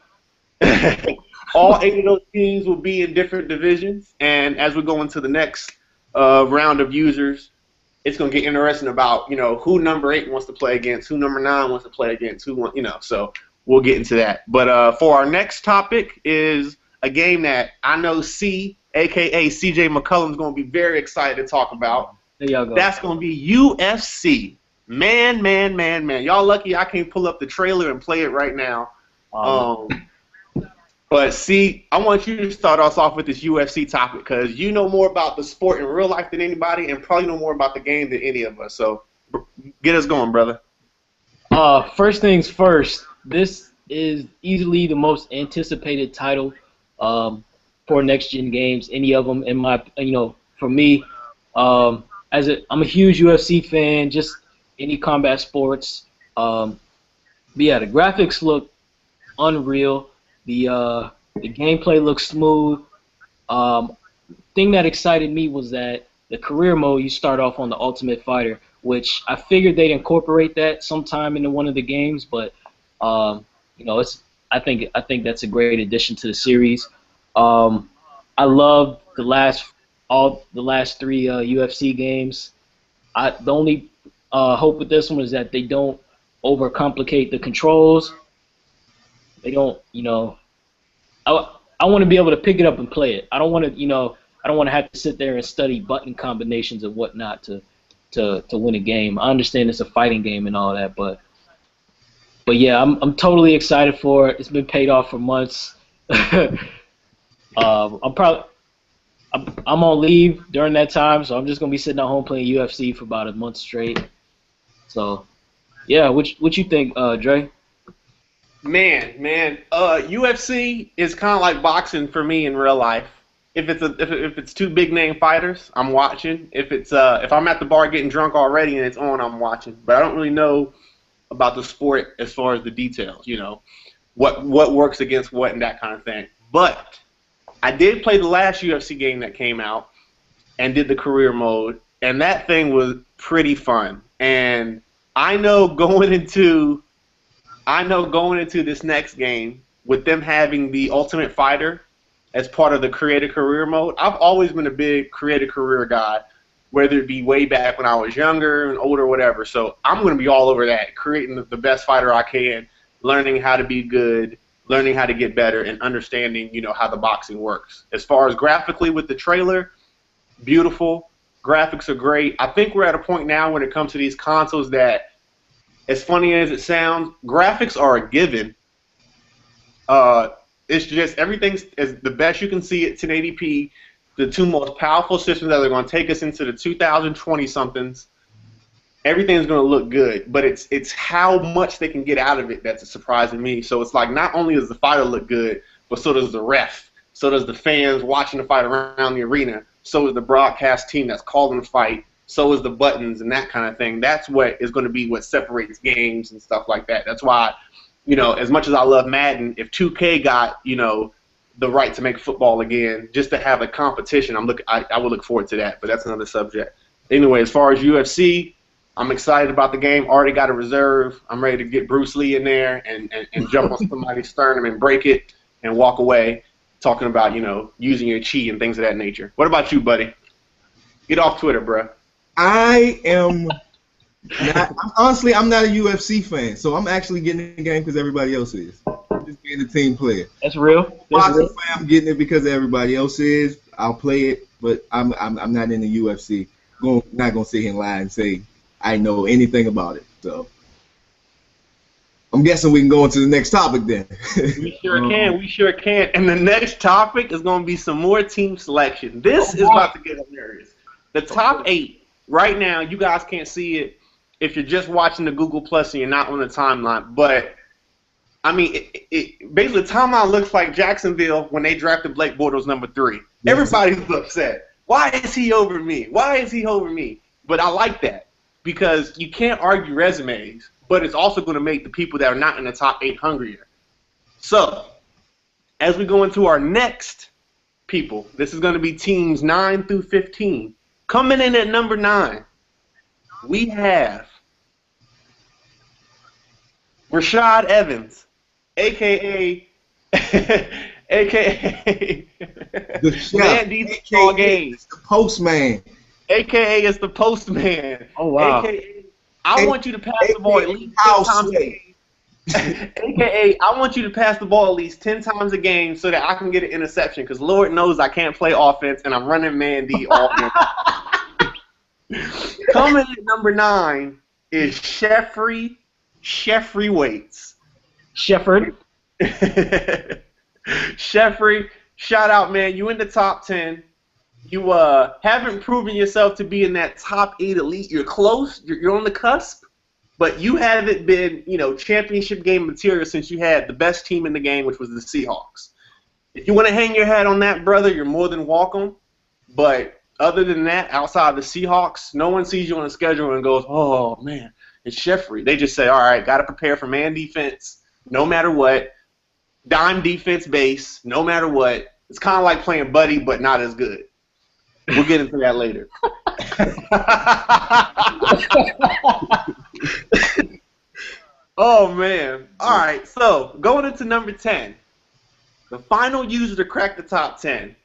All 8 of those teams will be in different divisions, and as we go into the next round of users, it's going to get interesting about who number 8 wants to play against, who number 9 wants to play against, So we'll get into that. But for our next topic is a game that I know C, aka CJ McCullum, is going to be very excited to talk about. There y'all go. That's going to be UFC. Man. Y'all lucky I can't pull up the trailer and play it right now. But see, I want you to start us off with this UFC topic because you know more about the sport in real life than anybody and probably know more about the game than any of us. So get us going, brother. First things first, this is easily the most anticipated title for next-gen games, any of them in my, for me. I'm a huge UFC fan, just any combat sports. But yeah, the graphics look unreal. The gameplay looks smooth. Thing that excited me was that the career mode, you start off on the Ultimate Fighter, which I figured they'd incorporate that sometime into one of the games, but I think that's a great addition to the series. I love the last 3 UFC games. The only hope with this one is that they don't overcomplicate the controls. They don't, I want to be able to pick it up and play it. I don't want to have to sit there and study button combinations and whatnot to win a game. I understand it's a fighting game and all that, but yeah, I'm totally excited for it. It's been paid off for months. I'm on leave during that time, so I'm just gonna be sitting at home playing UFC for about a month straight. So, yeah, what you think, Dre? Man, UFC is kind of like boxing for me in real life. If it's 2 big name fighters, I'm watching. If I'm at the bar getting drunk already and it's on, I'm watching. But I don't really know about the sport as far as the details. What works against what and that kind of thing. But I did play the last UFC game that came out and did the career mode, and that thing was pretty fun. And I know going into I know going into this next game, with them having the Ultimate Fighter as part of the creative career mode, I've always been a big creative career guy, whether it be way back when I was younger and older, whatever. So I'm going to be all over that, creating the best fighter I can, learning how to be good, learning how to get better, and understanding, how the boxing works. As far as graphically with the trailer, beautiful. Graphics are great. I think we're at a point now when it comes to these consoles that, as funny as it sounds, graphics are a given. It's just everything's as the best you can see at 1080p. The two most powerful systems that are going to take us into the 2020 somethings. Everything's going to look good, but it's how much they can get out of it that's surprising me. So it's like not only does the fighter look good, but so does the ref, so does the fans watching the fight around the arena, so is the broadcast team that's calling the fight, so is the buttons and that kind of thing. That's what is going to be what separates games and stuff like that. That's why, as much as I love Madden, if 2K got, the right to make football again, just to have a competition, I would look forward to that, but that's another subject. Anyway, as far as UFC, I'm excited about the game. Already got a reserve. I'm ready to get Bruce Lee in there and jump on somebody's sternum and break it and walk away, talking about, using your chi and things of that nature. What about you, buddy? Get off Twitter, bruh. I am honestly, I'm not a UFC fan, so I'm actually getting the game because everybody else is. I'm just being a team player. That's real. Boxing fan, I'm getting it because everybody else is. I'll play it, but I'm not in the UFC. Not gonna sit here and lie and say I know anything about it. So I'm guessing we can go into the next topic then. We sure can. We sure can. And the next topic is going to be some more team selection. This is about to get hilarious. The top 8 right now. You guys can't see it if you're just watching the Google Plus and you're not on the timeline. But I mean, basically, the timeline looks like Jacksonville when they drafted Blake Bortles number 3. Everybody's upset. Why is he over me? Why is he over me? But I like that because you can't argue resumes, but it's also going to make the people that are not in the top 8 hungrier. So, as we go into our next people, this is going to be teams 9 through 15. Coming in at number 9, we have Rashad Evans, a.k.a. a.k.a. The chef, Man These Small Games. the postman. A.k.a. is the postman. Oh, wow. A.k.a. I want you to pass the ball at least 10 times a game. A.k.a. I want you to pass the ball at least 10 times a game so that I can get an interception because Lord knows I can't play offense and I'm running Mandy offense. Coming at number 9 is Sheffrey Waits. Shefford. Sheffrey, shout out, man. You in the top 10. You haven't proven yourself to be in that top 8 elite. You're close. You're on the cusp. But you haven't been, championship game material since you had the best team in the game, which was the Seahawks. If you want to hang your hat on that, brother, you're more than welcome. But other than that, outside of the Seahawks, no one sees you on the schedule and goes, oh, man, it's Sheffrey. They just say, all right, got to prepare for man defense no matter what. Dime defense base, no matter what. It's kind of like playing buddy, but not as good. We'll get into that later. Oh, man. All right, so going into number 10, the final user to crack the top 10.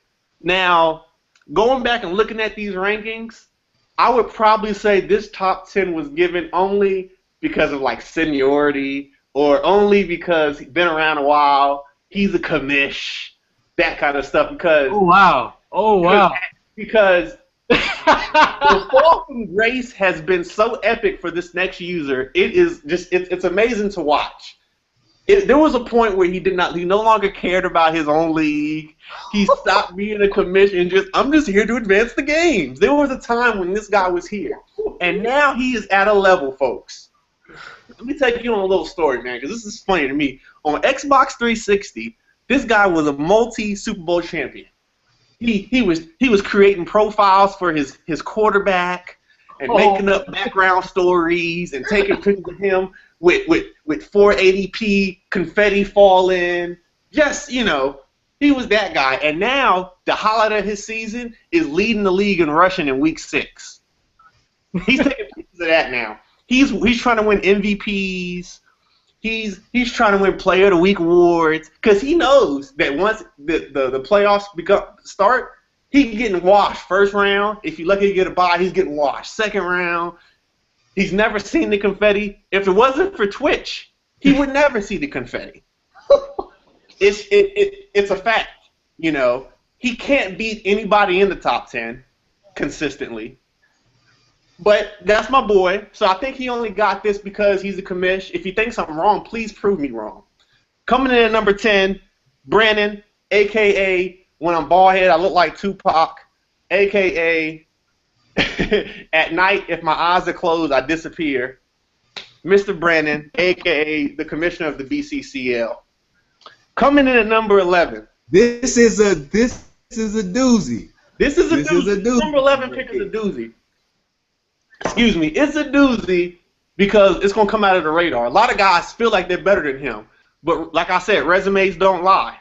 Now, going back and looking at these rankings, I would probably say this top 10 was given only because of, seniority or only because he's been around a while, he's a commish, that kind of stuff. Because Oh, wow. Because the fall from grace has been so epic for this next user. It is just it's amazing to watch. There was a point where he no longer cared about his own league. He stopped being a commission. I'm just here to advance the games. There was a time when this guy was here, and now he is at a level, folks. Let me take you on a little story, man, because this is funny to me. On Xbox 360, this guy was a multi-Super Bowl champion. He was creating profiles for his quarterback and making up background stories and taking pictures of him with 480p confetti falling. Just, he was that guy. And now the highlight of his season is leading the league in rushing in week 6. He's taking pictures of that now. He's trying to win MVPs. He's trying to win Player of the Week awards because he knows that once the playoffs start, he getting washed first round. If you're lucky to get a bye, he's getting washed second round. He's never seen the confetti. If it wasn't for Twitch, he would never see the confetti. It's a fact. You know, he can't beat anybody in the top 10 consistently. But that's my boy. So I think he only got this because he's a commish. If you think something wrong, please prove me wrong. Coming in at number 10, Brandon, a.k.a. when I'm bald head, I look like Tupac, a.k.a. at night, if my eyes are closed, I disappear. Mr. Brandon, a.k.a. the commissioner of the BCCL. Coming in at number 11. This is a doozy. This is a doozy. Number 11 pick is a doozy. Excuse me. It's a doozy because it's going to come out of the radar. A lot of guys feel like they're better than him. But like I said, resumes don't lie.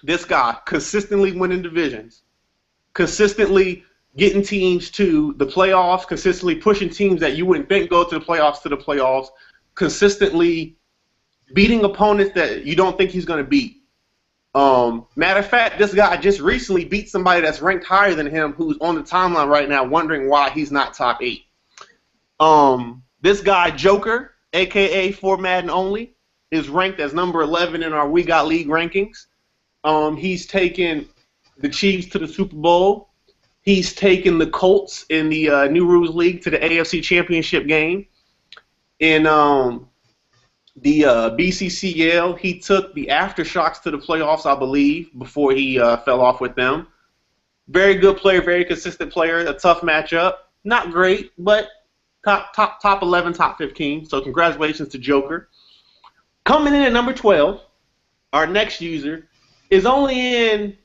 This guy consistently winning divisions, consistently getting teams to the playoffs, consistently pushing teams that you wouldn't think go to the playoffs, consistently beating opponents that you don't think he's going to beat. Matter of fact, this guy just recently beat somebody that's ranked higher than him who's on the timeline right now wondering why he's not top 8. This guy, Joker, a.k.a. for Madden Only, is ranked as number 11 in our We Got League rankings. He's taken the Chiefs to the Super Bowl. He's taken the Colts in the New Rules League to the AFC Championship game. In the BCCL, he took the Aftershocks to the playoffs, I believe, before he fell off with them. Very good player, very consistent player. A tough matchup. Not great, but top 11, top 15. So congratulations to Joker. Coming in at number 12, our next user is only in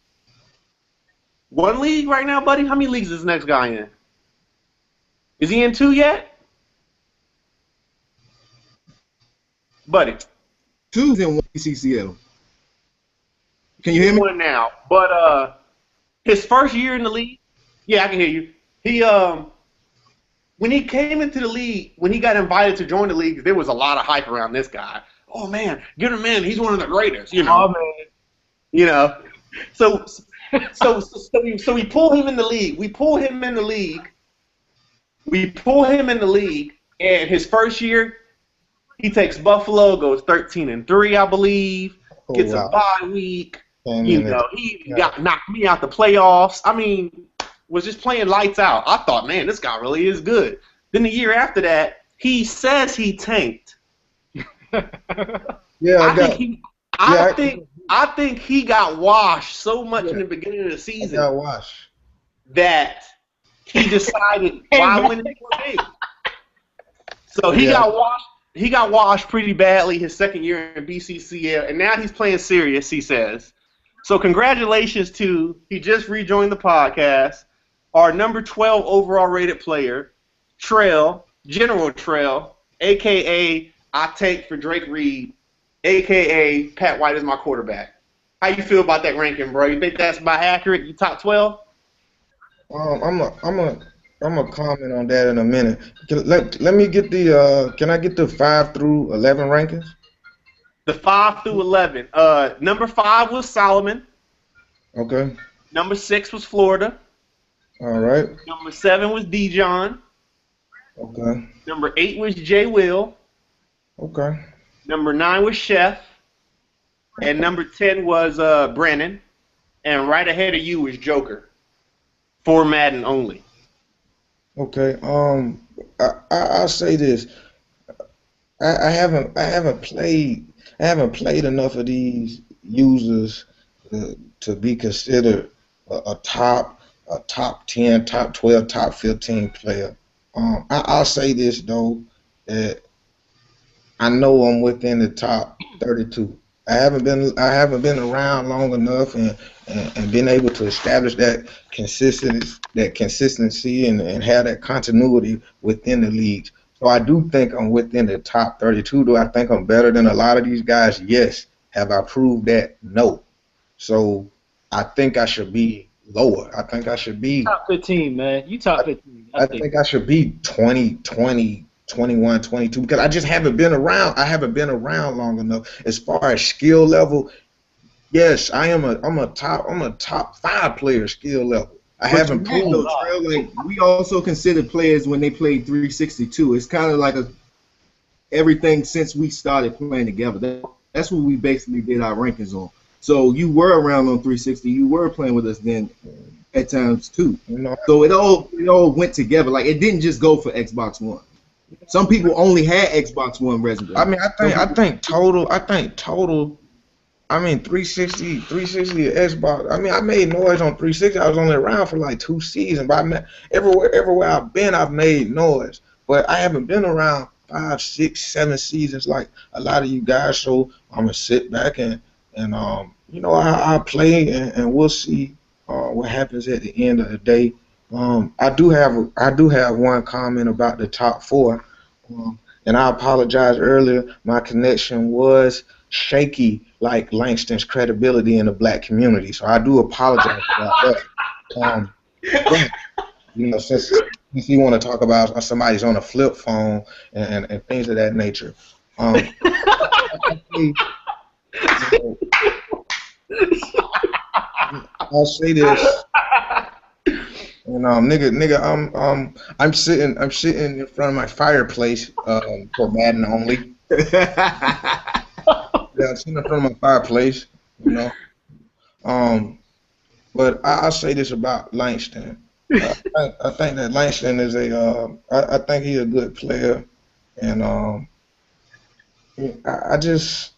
one league right now, buddy. How many leagues is this next guy in? Is he in 2 yet? Buddy. 2's in one CCL. Can you hear me? One now. But his first year in the league, yeah, I can hear you. He when he came into the league, when he got invited to join the league, there was a lot of hype around this guy. Oh man, get him in. He's one of the greatest, you know. Oh man. You know. So we pull him in the league. We pull him in the league, and his first year, he takes Buffalo, goes 13-3, I believe, gets a bye week. You know, he got knocked me out the playoffs. I mean, was just playing lights out. I thought, man, this guy really is good. Then the year after that, he says he tanked. I think he got washed so much in the beginning of the season that he decided why win it for me. So he got washed. He got washed pretty badly his second year in BCCL, and now he's playing serious, he says. So congratulations to, he just rejoined the podcast, our number 12 overall rated player, General Trail, a.k.a. I take for Drake Reed, a.k.a. Pat White is my quarterback. How you feel about that ranking, bro? You think that's about accurate? You top 12? I'm a comment on that in a minute. Let me get the can I get the 5 through 11 rankings? The 5 through 11. Number 5 was Solomon. Okay. Number 6 was Florida. All right. Number 7 was Dijon. Okay. Number 8 was J. Will. Okay. Number 9 was Chef. And number 10 was Brennan. And right ahead of you was Joker. For Madden only. Okay. I'll say this. I haven't played enough of these users to be considered a top 10, top 12, top 15 player. I'll say this though, that I know I'm within the top 32. I haven't been around long enough and been able to establish that consistency and have that continuity within the league. So I do think I'm within the top 32. Do I think I'm better than a lot of these guys? Yes. Have I proved that? No. So I think I should be lower. I think I should be top 15, man. You top 15. I think I should be 20, 21, 22, because I just haven't been around. I haven't been around long enough. As far as skill level, yes, I'm a top 5 player skill level. I But you're haven't right Oh though, proved. God. Trail. Like we also consider players when they played 362. It's kind of like everything since we started playing together. That's what we basically did our rankings on. So you were around on 360. You were playing with us then at times too. You know, So it all went together. Like it didn't just go for Xbox One. Some people only had Xbox One I resident. mean, Some people, I think total. I mean, 360 Xbox. I mean, I made noise on 360. I was only around for like 2 seasons, but everywhere I've been, I've made noise. But I haven't been around 5, 6, 7 seasons like a lot of you guys. So I'm gonna sit back and I play and we'll see what happens at the end of the day. I do have one comment about the top four, and I apologize earlier. My connection was shaky, like Langston's credibility in the black community. So I do apologize about that. Um, but since you want to talk about somebody's on a flip phone and things of that nature, I say, you know, I'll say this. And nigga, I'm sitting in front of my fireplace for Madden only. Yeah, I'm sitting in front of my fireplace, you know. Um, but I'll say this about Langston. I think that Langston is I think he's a good player, and I just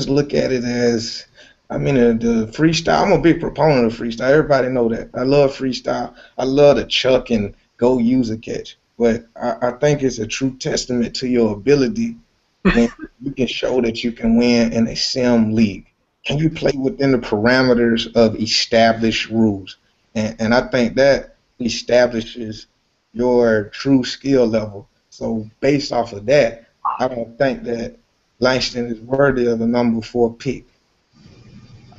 look at it as, I mean, the freestyle. I'm a big proponent of freestyle. Everybody know that. I love freestyle. I love to chuck and go use a catch. But I think it's a true testament to your ability when you can show that you can win in a sim league. Can you play within the parameters of established rules? And I think that establishes your true skill level. So based off of that, I don't think that Langston is worthy of the number 4 pick.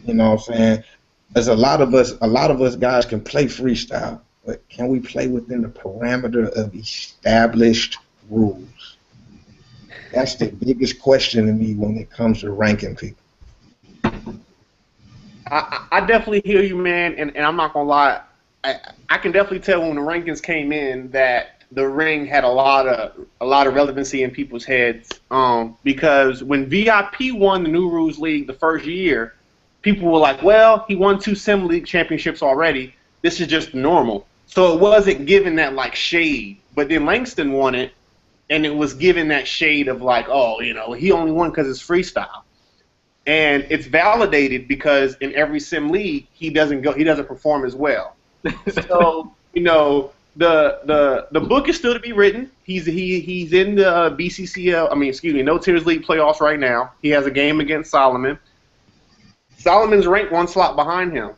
You know what I'm saying? There's a lot of us guys can play freestyle, but can we play within the parameter of established rules? That's the biggest question to me when it comes to ranking people. I definitely hear you, man, and I'm not gonna lie. I can definitely tell when the rankings came in that the ring had a lot of relevancy in people's heads. Because when VIP won the New Rules League the first year, people were like, "Well, he won 2 Sim League championships already. This is just normal." So it wasn't given that like shade. But then Langston won it, and it was given that shade of like, "Oh, he only won because it's freestyle." And it's validated because in every sim league he doesn't perform as well. So the book is still to be written. He's in the BCCL. I mean, excuse me, No Tears League playoffs right now. He has a game against Solomon. Solomon's ranked 1 slot behind him.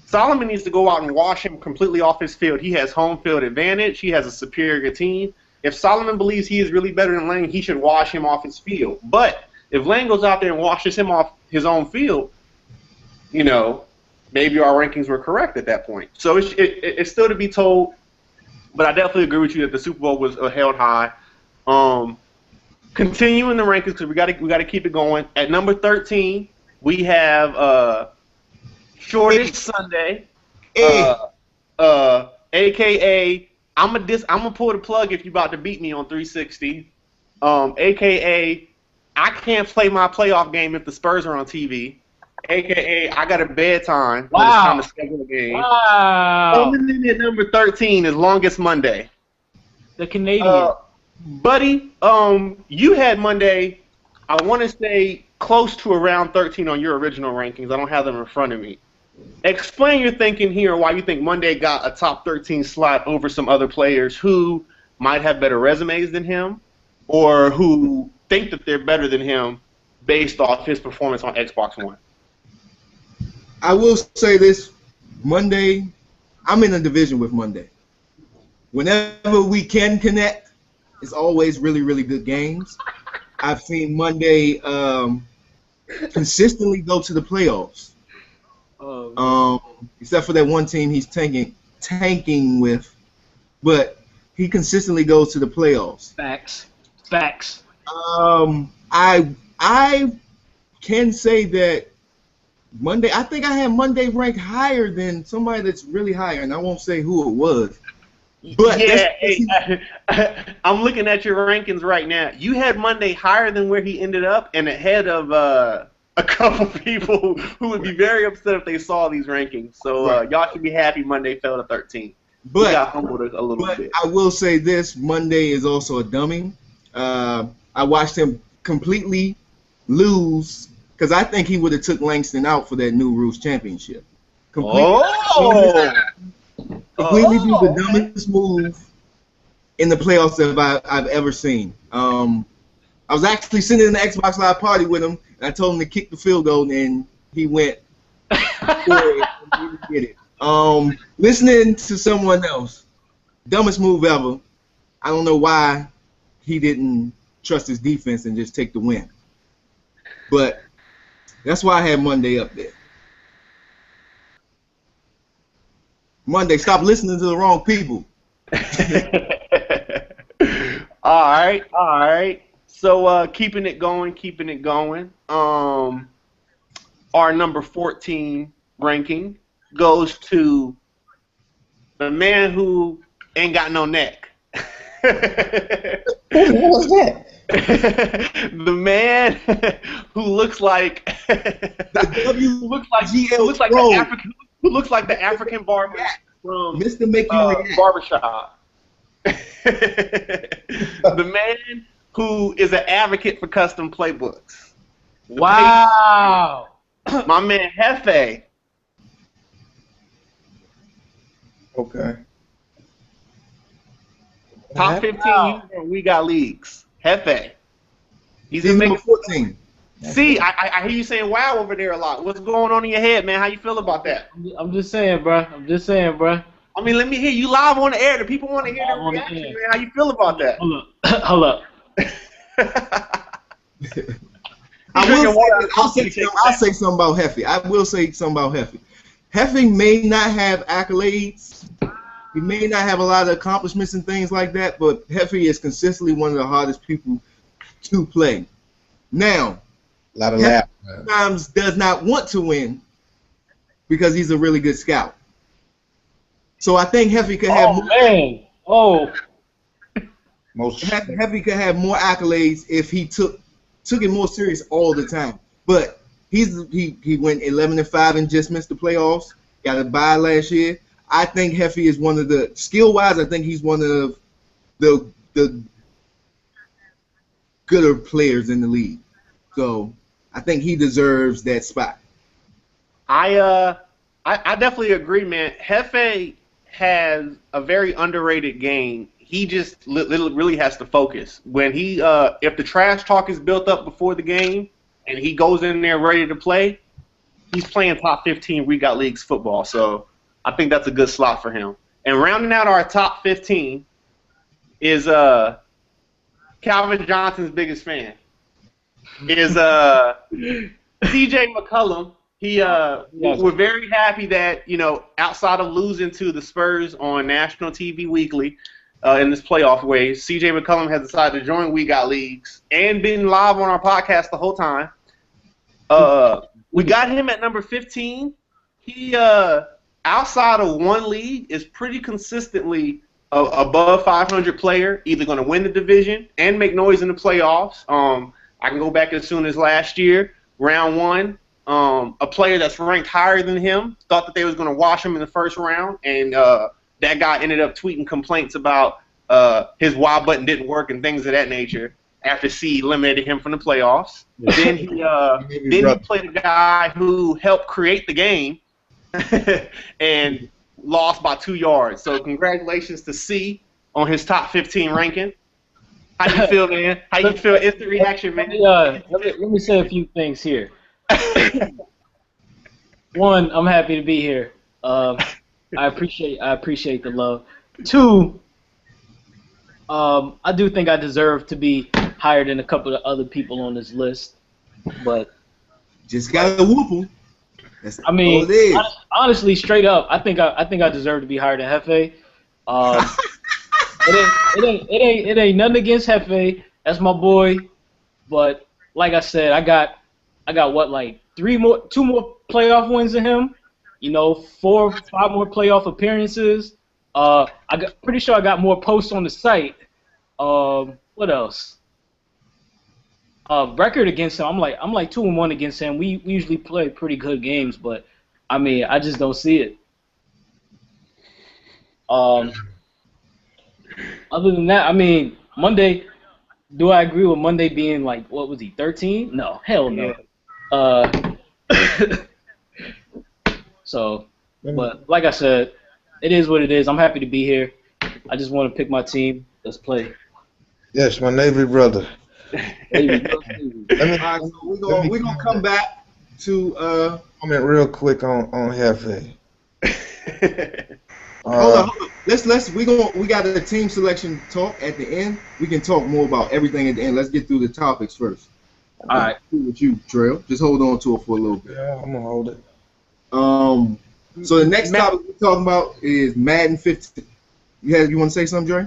Solomon needs to go out and wash him completely off his field. He has home field advantage. He has a superior team. If Solomon believes he is really better than Lang, he should wash him off his field. But if Lang goes out there and washes him off his own field, you know, maybe our rankings were correct at that point. So it's still to be told, but I definitely agree with you that the Super Bowl was held high. Um, Continuing the rankings because we got to keep it going. At number 13, we have Shortish Sunday, Hey, aka I'm gonna pull the plug if you about to beat me on 360. AKA I can't play my playoff game if the Spurs are on TV. AKA I got a bedtime when it's time Wow. to schedule a game. Wow. Coming in at number 13 is Longest Monday. The Canadian. Uh, Buddy, you had Monday, I want to say close to around 13 on your original rankings. I don't have them in front of me. Explain your thinking here, why you think Monday got a top 13 slot over some other players who might have better resumes than him or who think that they're better than him based off his performance on Xbox One. I will say this: Monday, I'm in a division with Monday. Whenever we can connect, it's always really, really good games. I've seen Monday consistently go to the playoffs. Oh man. Except for that one team he's tanking with, but he consistently goes to the playoffs. Facts. I can say that Monday. I think I had Monday ranked higher than somebody that's really higher, and I won't say who it was. But Yeah, I'm looking at your rankings right now. You had Monday higher than where he ended up, and ahead of a couple people who would be very upset if they saw these rankings. So y'all should be happy Monday fell to 13. He got humbled a little bit. I will say this: Monday is also a dummy. I watched him completely lose because I think he would have took Langston out for that New Rules Championship. Completely do the dumbest move in the playoffs that I've ever seen. I was actually sitting in the Xbox Live party with him, and I told him to kick the field goal, and he went for it and did it. Listening to someone else, dumbest move ever. I don't know why he didn't trust his defense and just take the win. But that's why I had Monday up there. Monday, stop listening to the wrong people. All right. So keeping it going. Our number 14 ranking goes to the man who ain't got no neck. Who was that? The man who looks like who looks like the African barber from Mr. Make You React. Barbershop. The man who is an advocate for custom playbooks. Wow. My man Hefe. Okay. Top 15 user in We Got Leagues. Hefe. He's number 14. See, I hear you saying wow over there a lot. What's going on in your head, man? How you feel about that? I'm just saying, bro. I mean, let me hear you live on the air. The people want to hear the reaction, man. How you feel about that? Hold up. I'll say something about Heffy. I will say something about Heffy. Heffy may not have accolades. He may not have a lot of accomplishments and things like that, but Heffy is consistently one of the hardest people to play. Now, a lot of laugh. Sometimes does not want to win because he's a really good scout. So I think Heffy could have Heffy could have more accolades if he took it more serious all the time. But he went 11-5 and just missed the playoffs. Got a bye last year. I think Heffy is one of the skill-wise. I think he's one of the gooder players in the league. So I think he deserves that spot. I definitely agree, man. Hefe has a very underrated game. He just really has to focus. When if the trash talk is built up before the game and he goes in there ready to play, he's playing top 15 We Got Leagues football. So I think that's a good slot for him. And rounding out our top 15 is Calvin Johnson's biggest fan. Is C.J. McCollum. We're very happy that, outside of losing to the Spurs on national TV weekly in this playoff way, C.J. McCollum has decided to join We Got Leagues and been live on our podcast the whole time. We got him at number 15. He, outside of one league, is pretty consistently above 500 player, either going to win the division and make noise in the playoffs. I can go back as soon as last year, round one. A player that's ranked higher than him thought that they was going to wash him in the first round, and that guy ended up tweeting complaints about his Y button didn't work and things of that nature after C eliminated him from the playoffs. Yeah. Then he played a guy who helped create the game and lost by 2 yards. So congratulations to C on his top 15 ranking. How you feel, man? How you feel? Instant reaction, man. Let me say a few things here. One, I'm happy to be here. I appreciate the love. Two, I do think I deserve to be higher than a couple of other people on this list, but just gotta whoop them. I mean, honestly, straight up, I think I deserve to be higher than Hefe. It ain't nothing against Hefe. That's my boy. But like I said, I got what, like two more playoff wins than him. You know, 5 more playoff appearances. I got pretty sure I got more posts on the site. What else? Record against him. I'm like 2-1 against him. We usually play pretty good games, but I mean, I just don't see it. Um, Other than that, I mean, Monday. Do I agree with Monday being like, what was he, 13? No, hell Yeah. no. Uh, so, Let me, but like I said, it is what it is. I'm happy to be here. I just want to pick my team. Let's play. yes, my Navy brother. Navy, go Navy. Let me All right, so let me we're gonna come back to comment real quick on Hefe. hold on, Uh, hold on. We got a team selection talk at the end. We can talk more about everything at the end. Let's get through the topics first. All right. With you, Trail. Just hold on to it for a little bit. yeah, I'm gonna hold it. So the next Matt- topic we're talking about is Madden 15. You want to say something, Dre?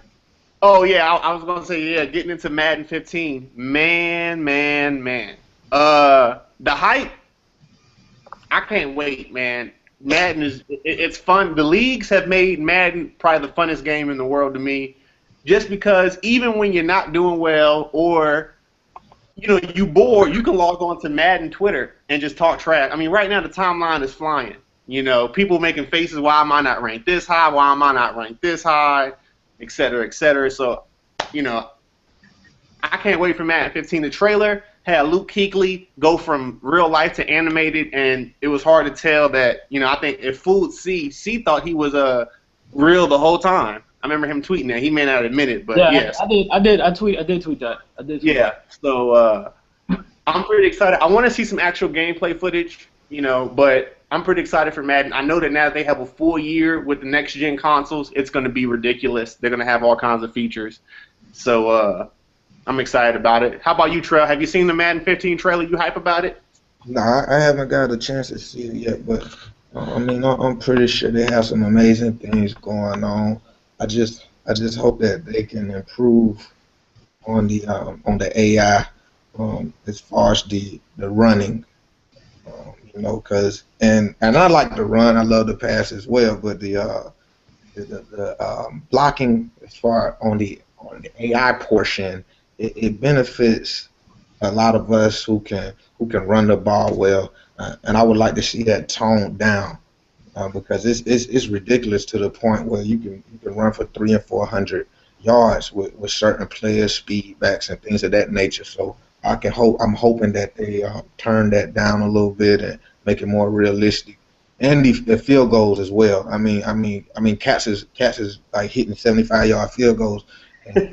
Oh yeah, I was gonna say yeah, getting into Madden 15. Man. The hype. I can't wait, man. Madden it's fun. The leagues have made Madden probably the funnest game in the world to me, just because even when you're not doing well or you bored, you can log on to Madden Twitter and just talk trash. I mean, right now the timeline is flying. People making faces. Why am I not ranked this high? Why am I not ranked this high? Et cetera, et cetera. So, you know, I can't wait for Madden 15. The trailer had Luke Kuechly go from real life to animated, and it was hard to tell that. I think it fooled C. C thought he was real the whole time. I remember him tweeting that. He may not admit it, but Yeah, yes. I did tweet that. Yeah. So I'm pretty excited. I want to see some actual gameplay footage, but I'm pretty excited for Madden. I know that now that they have a full year with the next gen consoles, it's going to be ridiculous. They're going to have all kinds of features. So I'm excited about it. How about you, Trell? Have you seen the Madden 15 trailer? You hype about it? No, I haven't got a chance to see it yet, but I mean, I'm pretty sure they have some amazing things going on. I just hope that they can improve on the AI as far as the running, because and I like to run. I love to pass as well, but the blocking as far on the AI portion, it benefits a lot of us who can run the ball well, and I would like to see that toned down because it's ridiculous to the point where you can run for 300 and 400 yards with certain players, speed backs, and things of that nature. So I'm hoping that they turn that down a little bit and make it more realistic. And the field goals as well. I mean, Cats is like hitting 75-yard field goals, and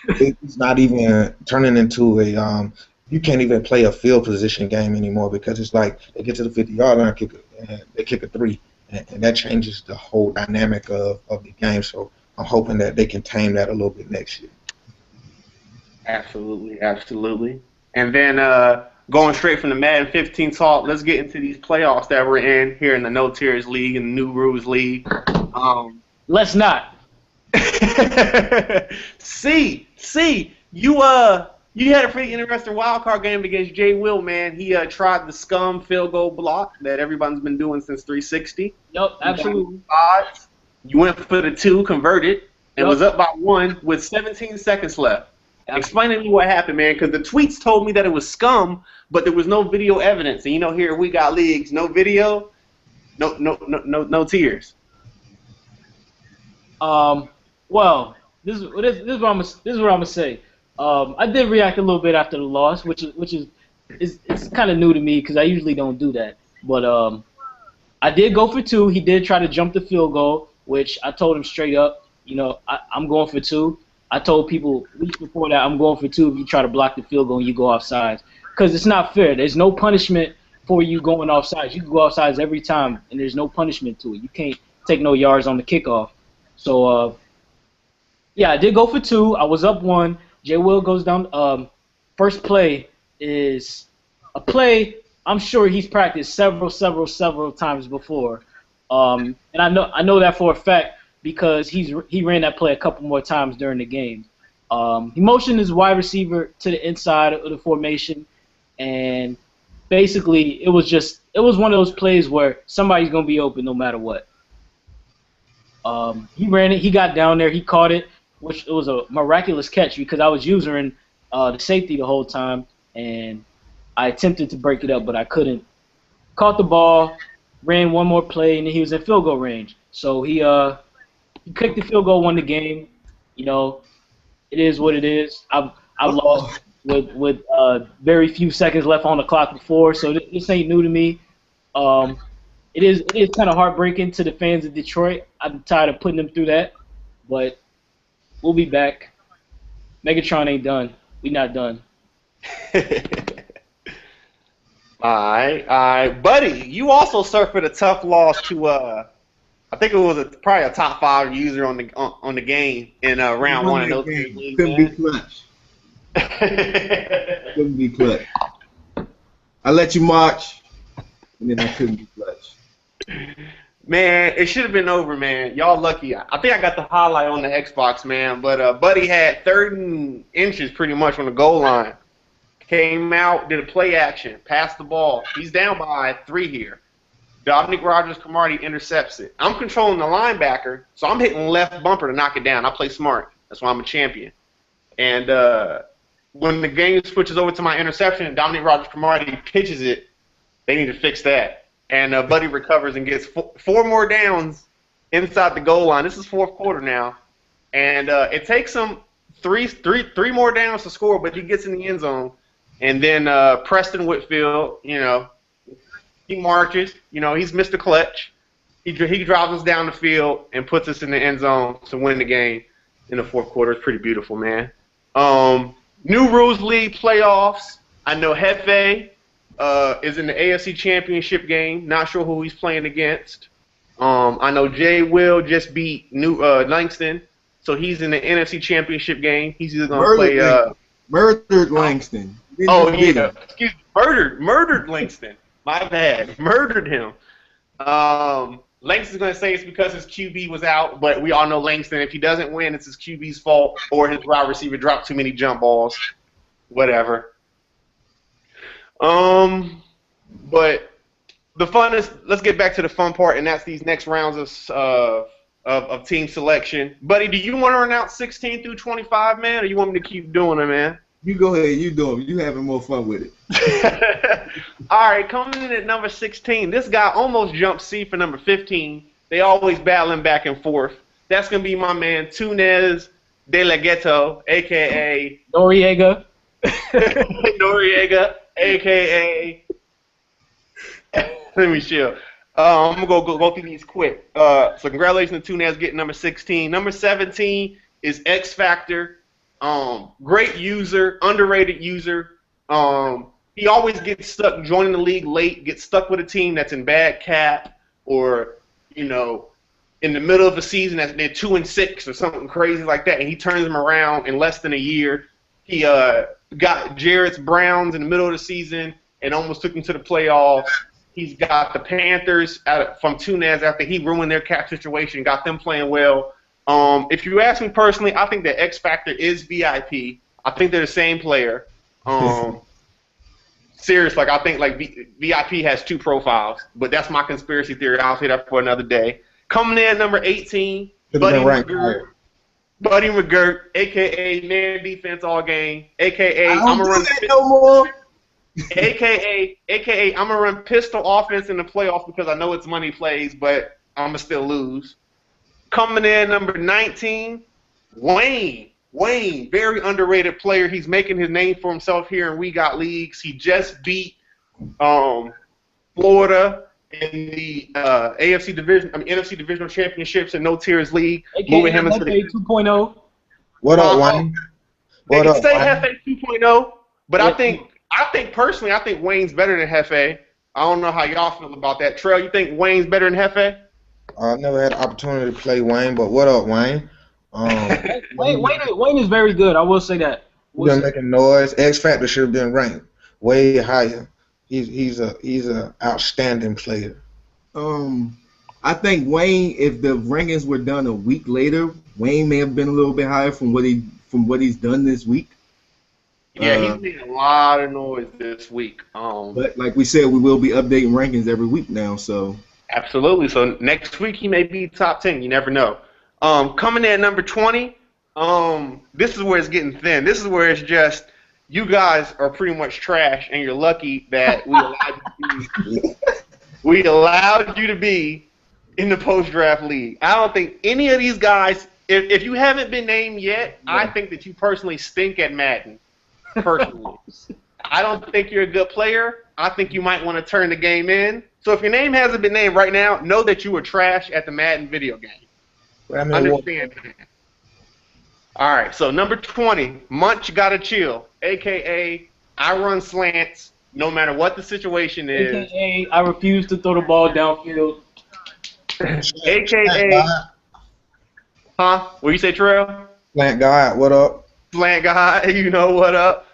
it's not even turning into a you can't even play a field position game anymore because it's like they get to the 50-yard line, and they kick a three, and that changes the whole dynamic of the game. So I'm hoping that they can tame that a little bit next year. Absolutely. And then going straight from the Madden 15 talk, let's get into these playoffs that we're in here in the No Tiers League and the New Rules League. Let's not. See, you had a pretty interesting wild card game against Jay Will, man. He tried the scum field goal block that everybody's been doing since 360. Yep, absolutely. You went for the 2, converted, and Yep. was up by 1 with 17 seconds left. Explain to me what happened, man, because the tweets told me that it was scum, but there was no video evidence. And here we got leagues, no video, no tears. Well, this is what I'm gonna say. I did react a little bit after the loss, which is it's kind of new to me because I usually don't do that. But I did go for 2. He did try to jump the field goal, which I told him straight up. I'm going for 2. I told people weeks before that I'm going for 2 if you try to block the field goal and you go offsides, because it's not fair. There's no punishment for you going offsides. You can go offsides every time, and there's no punishment to it. You can't take no yards on the kickoff. So yeah, I did go for 2. I was up 1. Jay Will goes down. First play is a play I'm sure he's practiced several times before. And I know that for a fact because he ran that play a couple more times during the game. He motioned his wide receiver to the inside of the formation, and basically it was one of those plays where somebody's gonna be open no matter what. He ran it, he got down there, he caught it, which it was a miraculous catch because I was using the safety the whole time, and I attempted to break it up, but I couldn't. Caught the ball, ran one more play, and then he was in field goal range. So he kicked the field goal, won the game. You know, it is what it is. I've lost with very few seconds left on the clock before, so this ain't new to me. It is kind of heartbreaking to the fans of Detroit. I'm tired of putting them through that, but we'll be back. Megatron ain't done. We not done. All right, buddy. You also suffered a tough loss to I think it was probably a top 5 user on the game in round 1 of those games. Couldn't be clutch. Couldn't be clutch. I let you march, and then I couldn't be clutch. Man, it should have been over, man. Y'all lucky. I think I got the highlight on the Xbox, man. But Buddy had 30 inches pretty much on the goal line. Came out, did a play action, passed the ball. He's down by 3 here. Dominic Rodgers-Cromartie intercepts it. I'm controlling the linebacker, so I'm hitting left bumper to knock it down. I play smart. That's why I'm a champion. And when the game switches over to my interception, Dominic Rodgers-Cromartie pitches it. They need to fix that. And Buddy recovers and gets 4 more downs inside the goal line. This is fourth quarter now. And it takes him three more downs to score, but he gets in the end zone. And then Preston Whitfield, you know, he marches. You know, he's Mr. Clutch. He drives us down the field and puts us in the end zone to win the game in the fourth quarter. It's pretty beautiful, man. New Rules League playoffs. I know Hefe is in the AFC Championship game. Not sure who he's playing against. I know Jay Will just beat Langston, so he's in the NFC Championship game. He's either going to play... Murdered Langston. Oh, yeah. Excuse me. Murdered Langston. My bad. Murdered him. Langston's going to say it's because his QB was out, but we all know Langston, if he doesn't win, it's his QB's fault or his wide receiver dropped too many jump balls. Whatever. But the fun is, let's get back to the fun part, and that's these next rounds of team selection. Buddy, do you want to announce 16 through 25, man, or you want me to keep doing it, man? You go ahead. You do it. You having more fun with it. All right, coming in at number 16, this guy almost jumped C for number 15. They always battling back and forth. That's going to be my man, Túnez de la Ghetto, a.k.a. Noriega. Noriega, a.k.a. Let me chill. I'm going to go through these quick. So congratulations to Túnez getting number 16. Number 17 is X Factor. Great user, underrated user. He always gets stuck joining the league late, gets stuck with a team that's in bad cap, or, you know, in the middle of a season that they're 2-6 or something crazy like that, and he turns them around in less than a year. He got Jarrett's Browns in the middle of the season and almost took them to the playoffs. He's got the Panthers from Túnez after he ruined their cap situation, got them playing well. If you ask me personally, I think that X Factor is VIP. I think they're the same player. Serious, like I think like VIP has 2 profiles, but that's my conspiracy theory. I'll say that for another day. Coming in at number 18, Buddy McGirt. Buddy McGirt, a.k.a. Man Defense All Game, a.k.a. I'm gonna run no more. a.k.a. I'm gonna run pistol offense in the playoffs because I know it's money plays, but I'm gonna still lose. Coming in number 19, Wayne. Wayne, very underrated player. He's making his name for himself here in We Got Leagues. He just beat Florida in the NFC Divisional Championships and No Tiers League. Moving him into the 2.0. What up, Wayne? They can say Hefe 2.0, but I think personally, I think Wayne's better than Hefe. I don't know how y'all feel about that. Trail, you think Wayne's better than Hefe? I never had the opportunity to play Wayne, but what up, Wayne? Wayne is very good. I will say that. We've been making noise. X Factor should have been ranked way higher. He's a outstanding player. I I think Wayne, if the rankings were done a week later, Wayne may have been a little bit higher from what he's done this week. Yeah, he's made a lot of noise this week. But like we said, we will be updating rankings every week now. So Absolutely. So next week he may be top 10. You never know. Coming in at number 20. This is where it's getting thin. This is where it's just you guys are pretty much trash, and you're lucky that we allowed you to be in the post draft league. I don't think any of these guys. If you haven't been named yet, I think that you personally stink at Madden. Personally, I don't think you're a good player. I think you might want to turn the game in. So if your name hasn't been named right now, know that you were trash at the Madden video game. Understand that. All right, so number 20, Munch Gotta Chill, a.k.a. I run slants no matter what the situation is. A.k.a. I refuse to throw the ball downfield. a.k.a. Huh? What you say, Terrell? Plant God, what up? Slant guy, you know what up.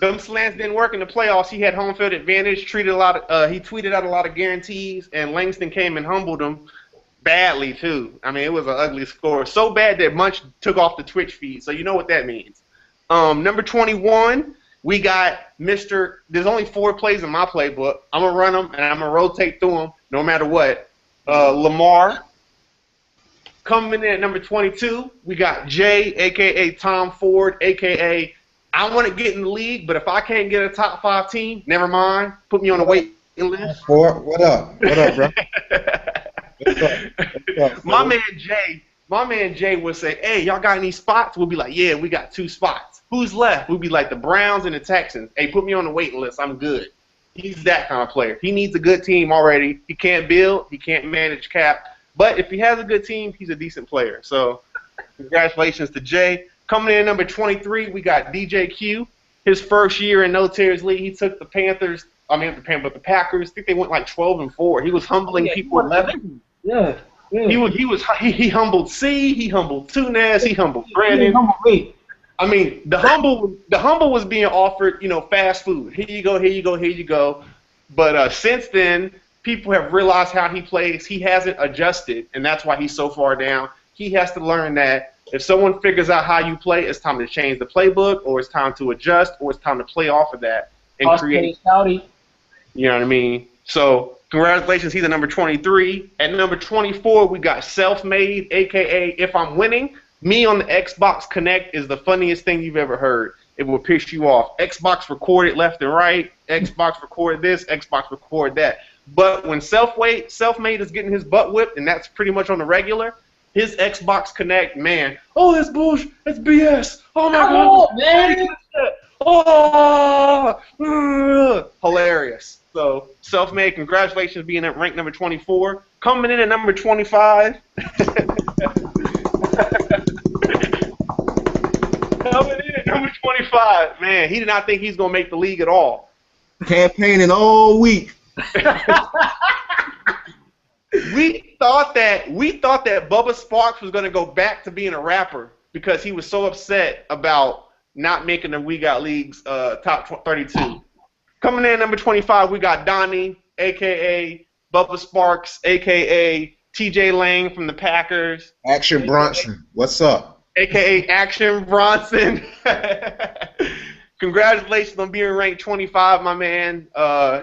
Them slants didn't work in the playoffs. He had home field advantage. He tweeted out a lot of guarantees, and Langston came and humbled him badly too. I mean, it was an ugly score, so bad that Munch took off the Twitch feed. So you know what that means. Number 21, we got Mr. There's only 4 plays in my playbook. I'm gonna run them and I'm gonna rotate through them no matter what. Lamar. Coming in at number 22, we got Jay, a.k.a. Tom Ford, a.k.a. I want to get in the league, but if I can't get a top 5 team, never mind. Put me on the waiting list. Ford, what up? What up, bro? What's up, my man Jay would say, hey, y'all got any spots? We'll be like, yeah, we got 2 spots. Who's left? We'll be like the Browns and the Texans. Hey, put me on the waiting list. I'm good. He's that kind of player. He needs a good team already. He can't build. He can't manage cap. But if he has a good team, he's a decent player. So congratulations to Jay. Coming in at number 23, we got DJ Q. His first year in No Tears League, he took the Packers. The Packers. I think they went like 12-4. He was humbling people. 11. Yeah. He humbled C. He humbled Tunez. He humbled Brandon. I mean, the humble was being offered, fast food. Here you go, here you go, here you go. But since then, people have realized how he plays. He hasn't adjusted, and that's why he's so far down. He has to learn that if someone figures out how you play, it's time to change the playbook, or it's time to adjust, or it's time to play off of that and create. You know what I mean? So congratulations, he's at number 23. At number 24, we got Self-Made, a.k.a. If I'm Winning. Me on the Xbox Connect is the funniest thing you've ever heard. It will piss you off. Xbox recorded left and right. Xbox recorded this. Xbox recorded that. But when Self-Made is getting his butt whipped, and that's pretty much on the regular, his Xbox Connect, man, oh, that's bullshit. That's BS. Oh, my God. Man. Oh, hilarious. So, Self-Made, congratulations being at rank number 24. Coming in at number 25. Coming in at number 25. Man, he did not think he's going to make the league at all. Campaigning all week. We thought that Bubba Sparks was going to go back to being a rapper because he was so upset about not making the We Got League's top 32. Coming in at number 25, we got Donnie, a.k.a. Bubba Sparks, a.k.a. T.J. Lang from the Packers. Action Bronson, what's up? A.k.a. Action Bronson. Congratulations on being ranked 25, my man.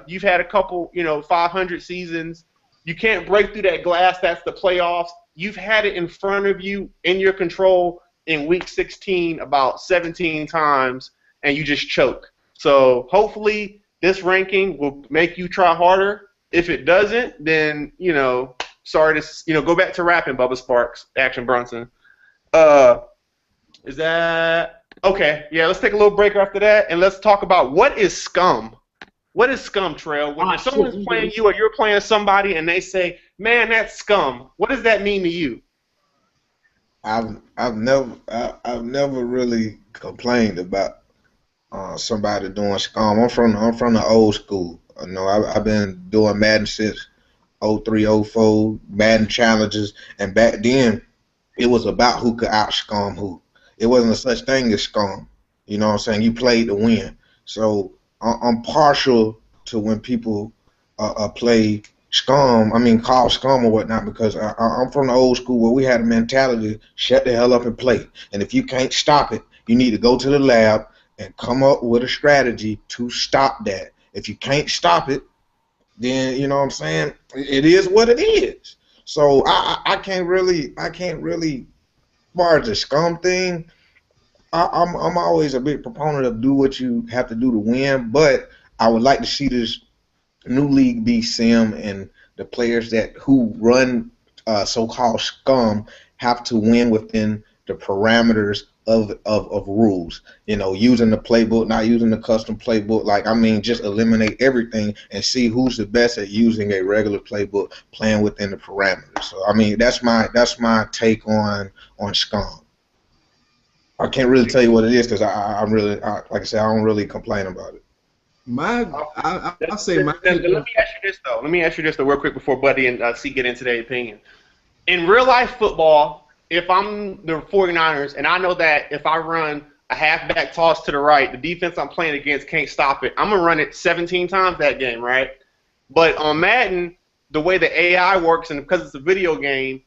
You've had a couple, 500 seasons. You can't break through that glass. That's the playoffs. You've had it in front of you, in your control, in week 16 about 17 times, and you just choke. So hopefully this ranking will make you try harder. If it doesn't, then, sorry to, go back to rapping, Bubba Sparks, Action Bronson. Is that okay? Yeah, let's take a little break after that, and let's talk about what is scum. What is scum, Trail? When someone's playing you or you're playing somebody and they say, "Man, that's scum," what does that mean to you? I've never really complained about somebody doing scum. I'm from the old school. I've been doing Madden since 03, 04, Madden challenges, and back then it was about who could out scum who. It wasn't a such thing as scum. You know what I'm saying? You played to win. So I'm partial to when people play scum. I mean, call scum or whatnot, because I'm from the old school where we had a mentality: shut the hell up and play. And if you can't stop it, you need to go to the lab and come up with a strategy to stop that. If you can't stop it, then you know what I'm saying. It is what it is. So I can't really, as far as the scum thing, I'm always a big proponent of do what you have to do to win, but I would like to see this new league be sim, and the players that who run so-called scum have to win within the parameters of rules. You know, using the playbook, not using the custom playbook. Like, I mean, just eliminate everything and see who's the best at using a regular playbook, playing within the parameters. So, I mean, that's my take on scum. I can't really tell you what it is because I'm really, like I said, I don't really complain about it. I'll say my Let me ask you this though. Let me ask you this though, real quick before Buddy and C get into their opinion. In real life football, if I'm the 49ers and I know that if I run a halfback toss to the right, the defense I'm playing against can't stop it, I'm gonna run it 17 times that game, right? But on Madden, the way the AI works and because it's a video game,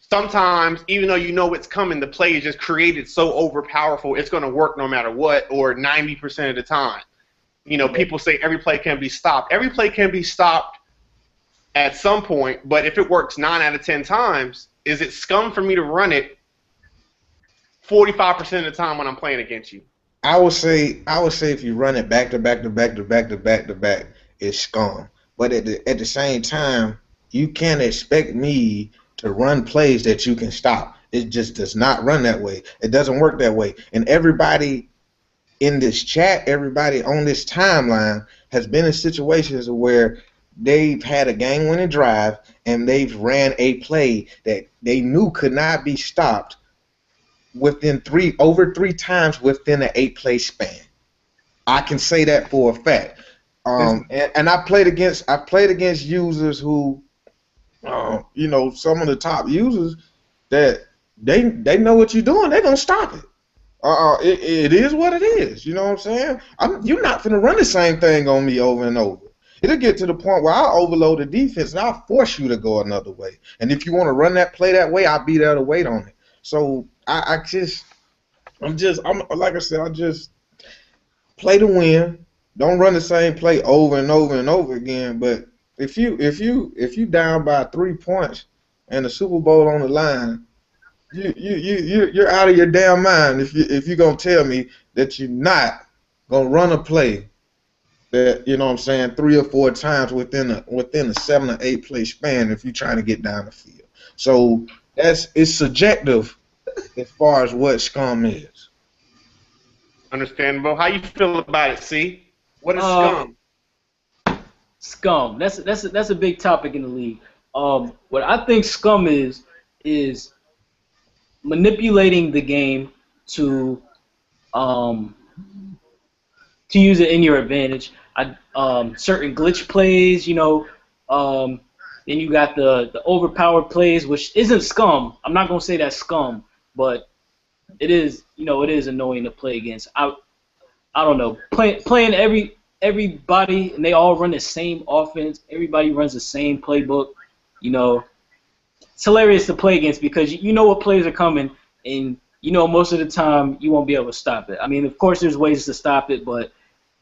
sometimes even though you know it's coming, the play is just created so overpowerful, it's gonna work no matter what, or 90% of the time. You know, people say every play can be stopped. Every play can be stopped at some point, but if it works 9 out of 10 times, is it scum for me to run it 45% of the time when I'm playing against you? I would say if you run it back to back to back to back to back to back, it's scum. But at the same time, you can't expect me to run plays that you can stop. It just does not run that way. It doesn't work that way. And everybody in this chat, everybody on this timeline has been in situations where they've had a game-winning drive and they've ran a play that they knew could not be stopped within over three times within an 8-play span. I can say that for a fact. And I played against users who, some of the top users that they know what you're doing. They're gonna stop it. It is what it is. You know what I'm saying? You're not finna run the same thing on me over and over. It'll get to the point where I'll overload the defense and I'll force you to go another way. And if you want to run that play that way, I'll be there to wait on it. So I'm like I said, I just play to win. Don't run the same play over and over and over again. But if you down by 3 points and the Super Bowl on the line, you're out of your damn mind if you're gonna tell me that you're not gonna run a play that, you know what I'm saying, 3 or 4 times within a 7 or 8 play span if you're trying to get down the field. So it's subjective as far as what scum is. Understandable. How you feel about it, C? What is scum? Scum. That's a big topic in the league. What I think scum is manipulating the game to use it in your advantage. Certain glitch plays, then you got the overpowered plays, which isn't scum. I'm not gonna say that's scum, but it is, it is annoying to play against. I don't know, playing everybody and they all run the same offense. Everybody runs the same playbook. It's hilarious to play against because you know what plays are coming, and most of the time you won't be able to stop it. I mean, of course, there's ways to stop it, but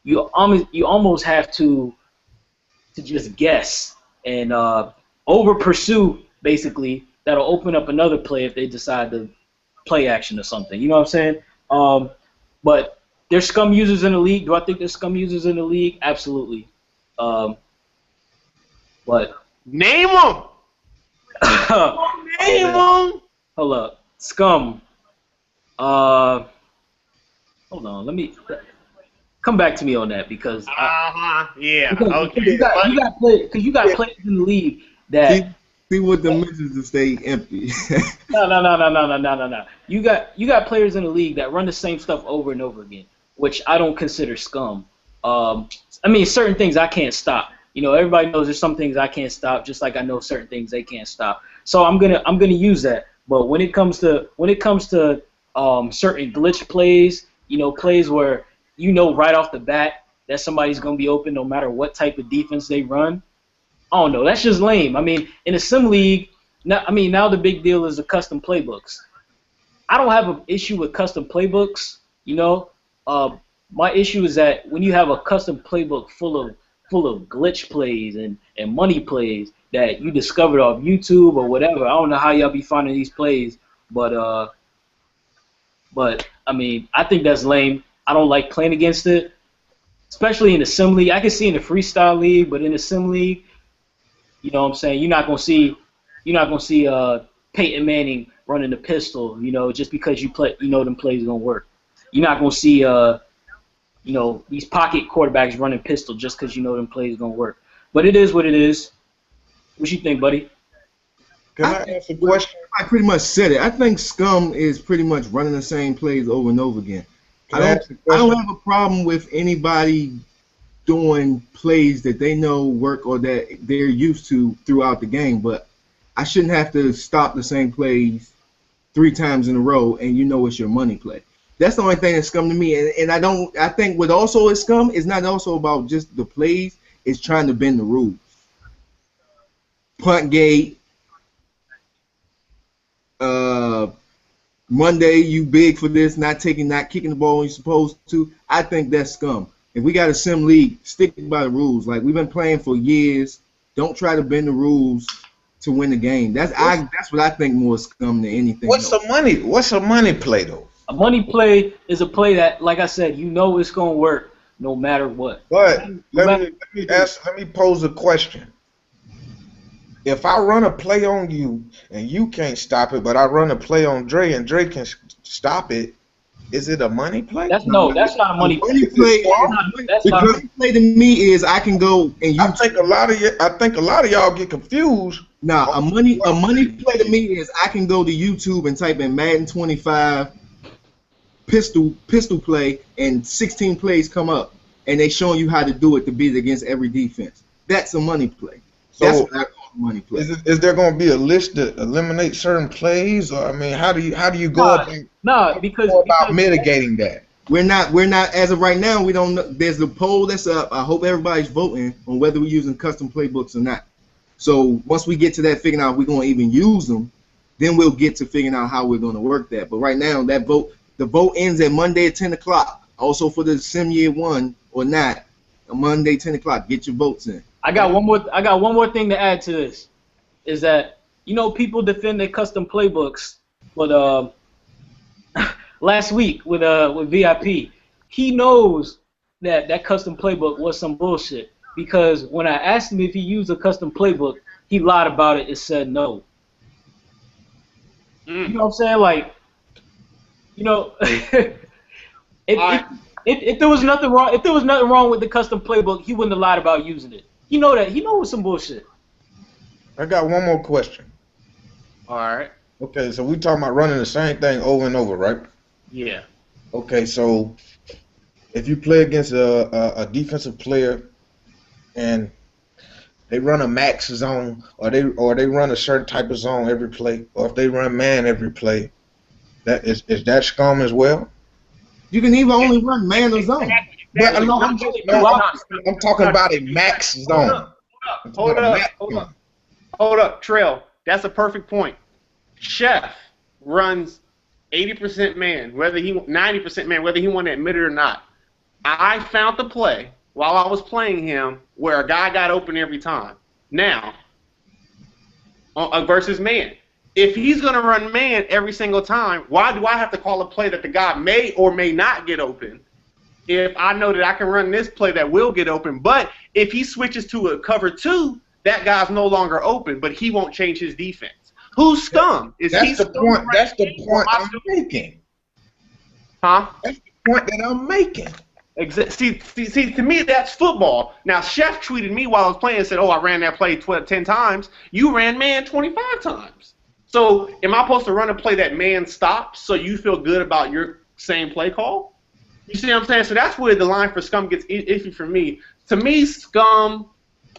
you almost have to just guess and over pursue. Basically, that'll open up another play if they decide to play action or something. You know what I'm saying? But there's scum users in the league. Do I think there's scum users in the league? Absolutely. But Name them. Name them. Hold up, scum. Hold on. Let me come back to me on that because yeah. because Okay. you got players in the league that see what the mentions to stay empty. no. You got players in the league that run the same stuff over and over again, which I don't consider scum. I mean, certain things I can't stop. Everybody knows there's some things I can't stop, just like I know certain things they can't stop. So I'm gonna use that. But when it comes to certain glitch plays, plays where right off the bat that somebody's gonna be open no matter what type of defense they run, I don't know. That's just lame. I mean, in a sim league, now the big deal is the custom playbooks. I don't have an issue with custom playbooks. You know, my issue is that when you have a custom playbook full of glitch plays and money plays that you discovered off YouTube or whatever. I don't know how y'all be finding these plays, but I mean, I think that's lame. I don't like playing against it, especially in the sim league. I can see in the freestyle league, but in the sim league, you know what I'm saying? You're not gonna see Peyton Manning running the pistol, just because them plays gonna work. You're not gonna see these pocket quarterbacks running pistol just because them plays gonna work. But it is what it is. What you think, buddy? Can I ask a question? I pretty much said it. I think Scum is pretty much running the same plays over and over again. Can I ask a I don't question? have a problem with anybody doing plays that they know work or that they're used to throughout the game, but I shouldn't have to stop the same plays 3 times in a row and it's your money play. That's the only thing that's Scum to me. And I think what also is Scum is not also about just the plays, it's trying to bend the rules. Punt gate, Monday, you big for this, not kicking the ball when you're supposed to. I think that's Scum. If we got a sim league, stick by the rules. Like we've been playing for years. Don't try to bend the rules to win the game. That's what I think more Scum than anything What's else. What's a money play though? A money play is a play that, like I said, it's gonna work no matter what. But let me pose a question. If I run a play on you and you can't stop it, but I run a play on Dre and Dre can stop it, is it a money play? That's not a money play. Money play, money play to me is I can go and you. I think a lot of y'all get confused. Nah, a money play to me is I can go to YouTube and type in Madden 25 pistol play and 16 plays come up and they showing you how to do it to beat against every defense. That's a money play. That's what I call a money play. Is there going to be a list that eliminates certain plays, or I mean, how do you go about mitigating that? We're not as of right now. We don't know. There's a poll that's up. I hope everybody's voting on whether we're using custom playbooks or not. So once we get to that, figuring out if we're going to even use them, then we'll get to figuring out how we're going to work that. But right now, the vote ends at Monday at 10 o'clock. Also for the Sim Year 1 or not, Monday 10 o'clock. Get your votes in. I got one more thing to add to this, is that people defend their custom playbooks, but last week with VIP, he knows that custom playbook was some bullshit, because when I asked him if he used a custom playbook, he lied about it and said no. You know what I'm saying? Like, if there was nothing wrong with the custom playbook, he wouldn't have lied about using it. He knows it was some bullshit. I got one more question. All right. Okay, so we talking about running the same thing over and over, right? Yeah. Okay, so if you play against a defensive player and they run a max zone, or they run a certain type of zone every play, or if they run man every play, that is that Scum as well? You can even only run man or zone. But I'm talking about a max zone. Hold up, Trail. That's a perfect point. Chef runs 80% man, 90% man, whether he want to admit it or not. I found the play while I was playing him where a guy got open every time. Now, versus man. If he's going to run man every single time, why do I have to call a play that the guy may or may not get open if I know that I can run this play that will get open? But if he switches to a cover 2, that guy's no longer open, but he won't change his defense. Who's Scum? That's the point. That's the point I'm making. Huh? That's the point that I'm making. See, to me, that's football. Now, Chef tweeted me while I was playing and said, oh, I ran that play 10 times. You ran man 25 times. So am I supposed to run a play that man stops so you feel good about your same play call? You see what I'm saying? So that's where the line for Scum gets iffy for me. To me, Scum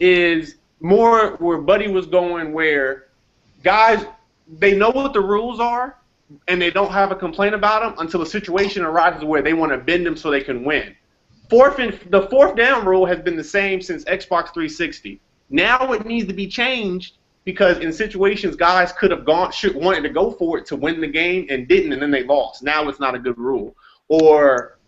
is more where Buddy was going, where guys, they know what the rules are, and they don't have a complaint about them until a situation arises where they want to bend them so they can win. The fourth down rule has been the same since Xbox 360. Now it needs to be changed because in situations guys could have wanted to go for it to win the game and didn't, and then they lost. Now it's not a good rule. Or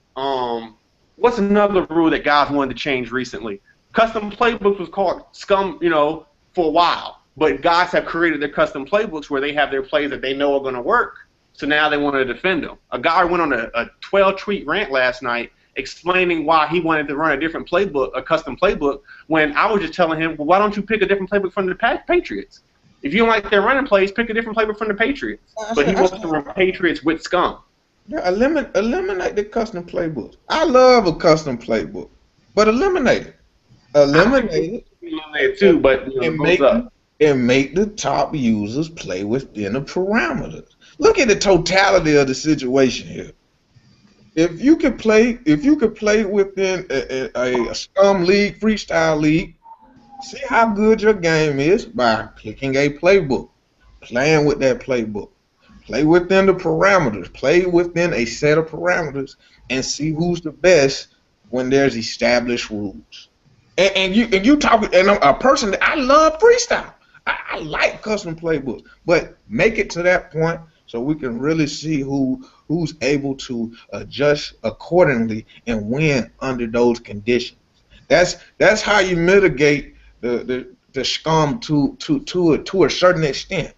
what's another rule that guys wanted to change recently? Custom playbooks was called scum, for a while. But guys have created their custom playbooks where they have their plays that they know are going to work. So now they want to defend them. A guy went on a 12-tweet rant last night explaining why he wanted to run a different playbook, a custom playbook, when I was just telling him, well, why don't you pick a different playbook from the Patriots? If you don't like their running plays, pick a different playbook from the Patriots. But he wants to run Patriots with scum. Yeah, eliminate the custom playbooks. I love a custom playbook, but eliminate it. Eliminate it too, but and make the top users play within the parameters. Look at the totality of the situation here. If you could play within a scum league, freestyle league, see how good your game is by picking a playbook, playing with that playbook. Play within the parameters. Play within a set of parameters and see who's the best when there's established rules. And you talk, and I'm a person that I love freestyle. I like custom playbooks, but make it to that point so we can really see who's able to adjust accordingly and win under those conditions. That's how you mitigate the scum to a certain extent.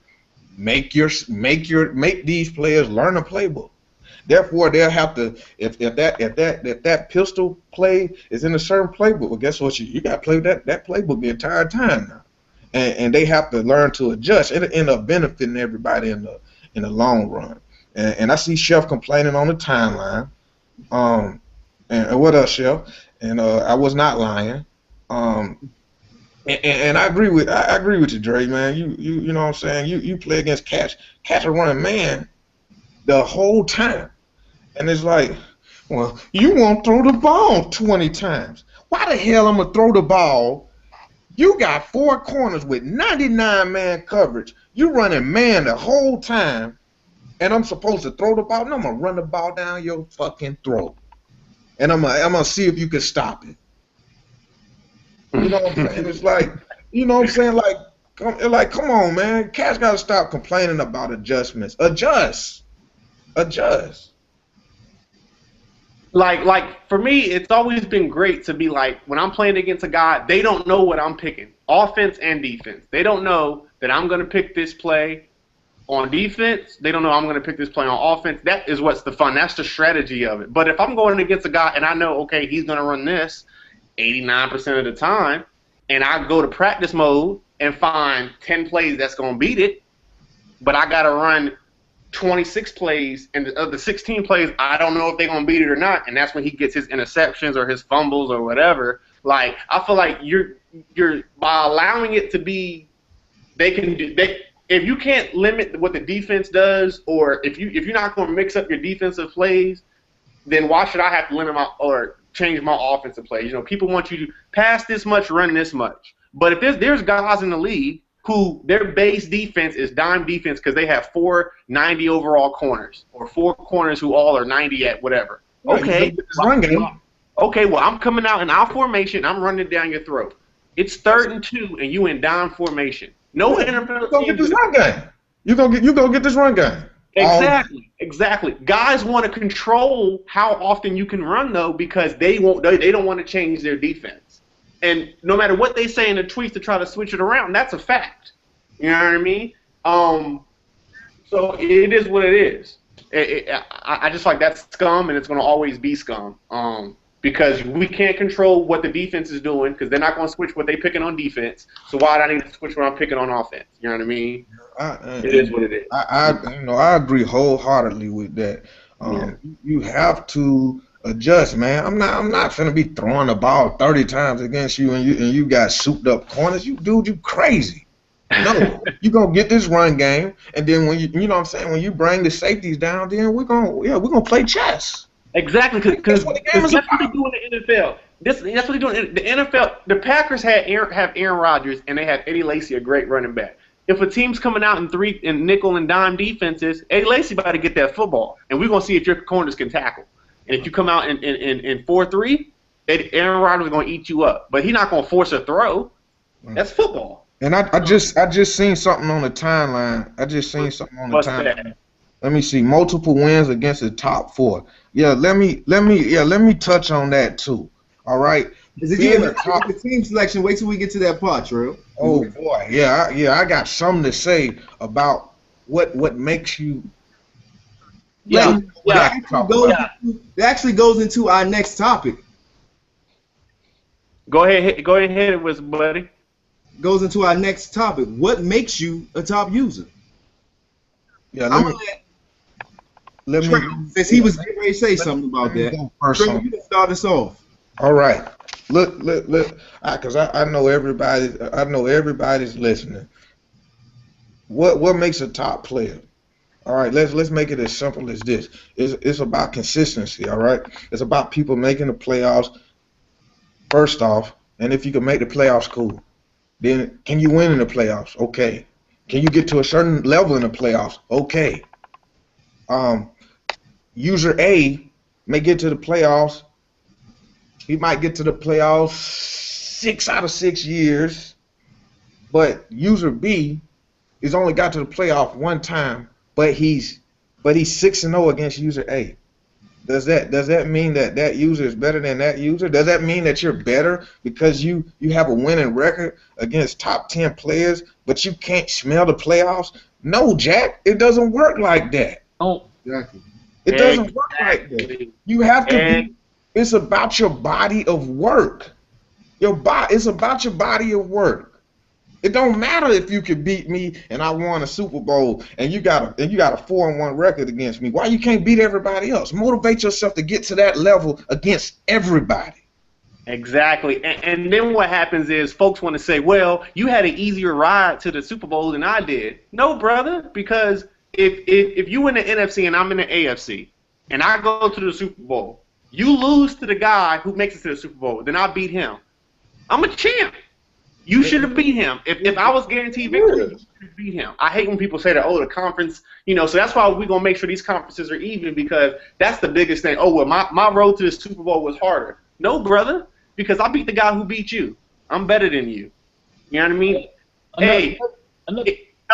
Make these players learn a playbook. Therefore, they'll have to if that pistol play is in a certain playbook. Well, guess what? You got to play that playbook the entire time now, and they have to learn to adjust. It'll end up benefiting everybody in the long run. And I see Chef complaining on the timeline. And what else, Chef? And I was not lying. And I agree with you, Dre, man. You know what I'm saying? You play against Cats. Cats are running man the whole time. And it's like, well, you won't throw the ball 20 times. Why the hell I'm going to throw the ball? You got 4 corners with 99-man coverage. You running man the whole time, and I'm supposed to throw the ball? No, I'm going to run the ball down your fucking throat. And I'm gonna see if you can stop it. You know what I'm saying? It's like, you know what I'm saying? Like, come on, man. Cats got to stop complaining about adjustments. Adjust. Like for me, it's always been great to be like, when I'm playing against a guy, they don't know what I'm picking, offense and defense. They don't know that I'm going to pick this play on defense. They don't know I'm going to pick this play on offense. That is what's the fun. That's the strategy of it. But if I'm going against a guy and I know, okay, he's going to run this 89% of the time, and I go to practice mode and find 10 plays that's going to beat it, but I got to run 26 plays, and of the 16 plays, I don't know if they're going to beat it or not, and that's when he gets his interceptions or his fumbles or whatever. Like, I feel like you're by allowing it to be, if you can't limit what the defense does, or if you're not going to mix up your defensive plays, then why should I have to limit or change my offensive plays? You know, people want you to pass this much, run this much. But if there's guys in the league who their base defense is dime defense because they have 4 90 overall corners, or 4 corners who all are 90 at whatever. Okay, well, I'm coming out in our formation. I'm running down your throat. It's 3rd and 2, and you in dime formation. No NFL team. Get this run game. You gonna get this run game. Exactly. Guys want to control how often you can run though, because they don't want to change their defense. And no matter what they say in the tweets to try to switch it around, that's a fact. You know what I mean? So it is what it is. I just like that's scum, and it's going to always be scum. Because we can't control what the defense is doing, because they're not going to switch what they're picking on defense. So why do I need to switch what I'm picking on offense? You know what I mean? It is what it is. I agree wholeheartedly with that. You have to adjust, man. I'm not finna be throwing the ball 30 times against you and you got souped up corners. You crazy. No, you gonna get this run game, and then when you know what I'm saying, when you bring the safeties down, then we're gonna play chess. Exactly, because that's what they do in the NFL. That's what they do in the NFL. The Packers have Aaron Rodgers, and they have Eddie Lacy, a great running back. If a team's coming out in nickel and dime defenses, Eddie Lacy about to get that football, and we're gonna see if your corners can tackle. And if you come out in 4-3, Aaron Rodgers is gonna eat you up, but he's not gonna force a throw. That's football. And I just seen something on the timeline. I just seen something on the What's timeline. that? Let me see. Multiple wins against the top four. Yeah, let me touch on that too. All right. Is it Being you? a top. The team selection. Wait till we get to that part, Trill. Oh boy, yeah, I got something to say about what makes you Yeah, let So me know what yeah, I can talk about. that actually goes into our next topic. Go ahead, hit it with buddy. Goes into our next topic. What makes you a top user? Yeah, I'm let me gonna let let me Trey, let me, since he yeah, was getting ready to say let, something let about me that. go first Trey, on. you can start us off. All right. Look, because I know everybody. I know everybody's listening. What makes a top player? All right, let's make it as simple as this. It's about consistency. All right, it's about people making the playoffs first off, and if you can make the playoffs, cool. Then can you win in the playoffs? Okay. Can you get to a certain level in the playoffs? Okay. Um, User A may get to the playoffs. He might get to the playoffs 6 out of 6 years, but user B has only got to the playoff one time, but he's 6-0 against user A. Does that mean that user is better than that user? Does that mean that you're better because you have a winning record against top 10 players, but you can't smell the playoffs? No, Jack, it doesn't work like that. Oh, Exactly. It doesn't work like that. Exactly. You have to And be. It's about your body of work. It's about your body of work. It don't matter if you could beat me and I won a Super Bowl and you got a 4-1 record against me. Why you can't beat everybody else? Motivate yourself to get to that level against everybody. exactly. And then what happens is folks want to say, well, you had an easier ride to the Super Bowl than I did. No, brother, because if you in the NFC and I'm in the AFC and I go to the Super Bowl, you lose to the guy who makes it to the Super Bowl, then I beat him. I'm a champ. You should have beat him. If I was guaranteed victory, you should have beat him. I hate when people say that, oh, the conference, so that's why we're going to make sure these conferences are even because that's the biggest thing. Oh, well, my road to the Super Bowl was harder. No, brother, because I beat the guy who beat you. I'm better than you. You know what I mean? another, Hey, another,